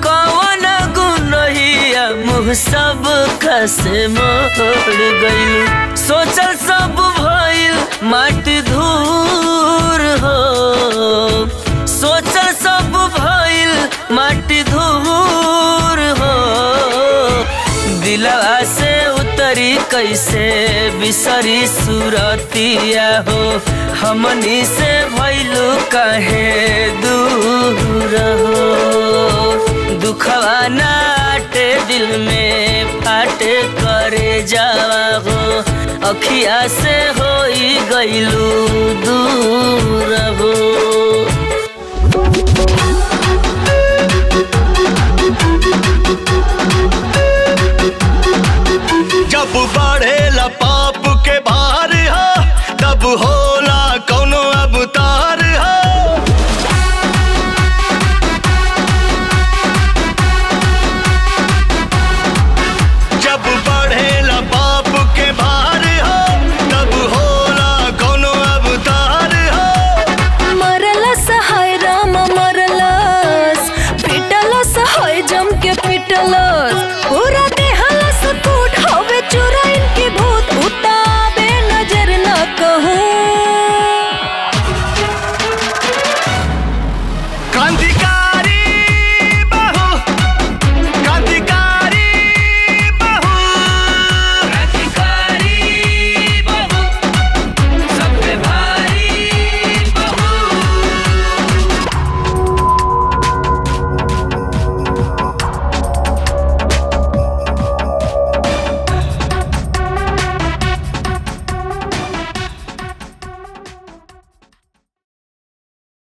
कौन गुनहिया मुँह सब खसे मोड़ गइलू। सोचल सब भइल माटी धूर हो, सोचल सब भइल माटी धूर हो। दिलवा से उतरी कैसे बिसरी सूरतिया हो, हमनी से भइलू काहे दूर हो। दुखवा नाटे दिल में फाटे करे जावा हो, अखिया से होई गइलू दूर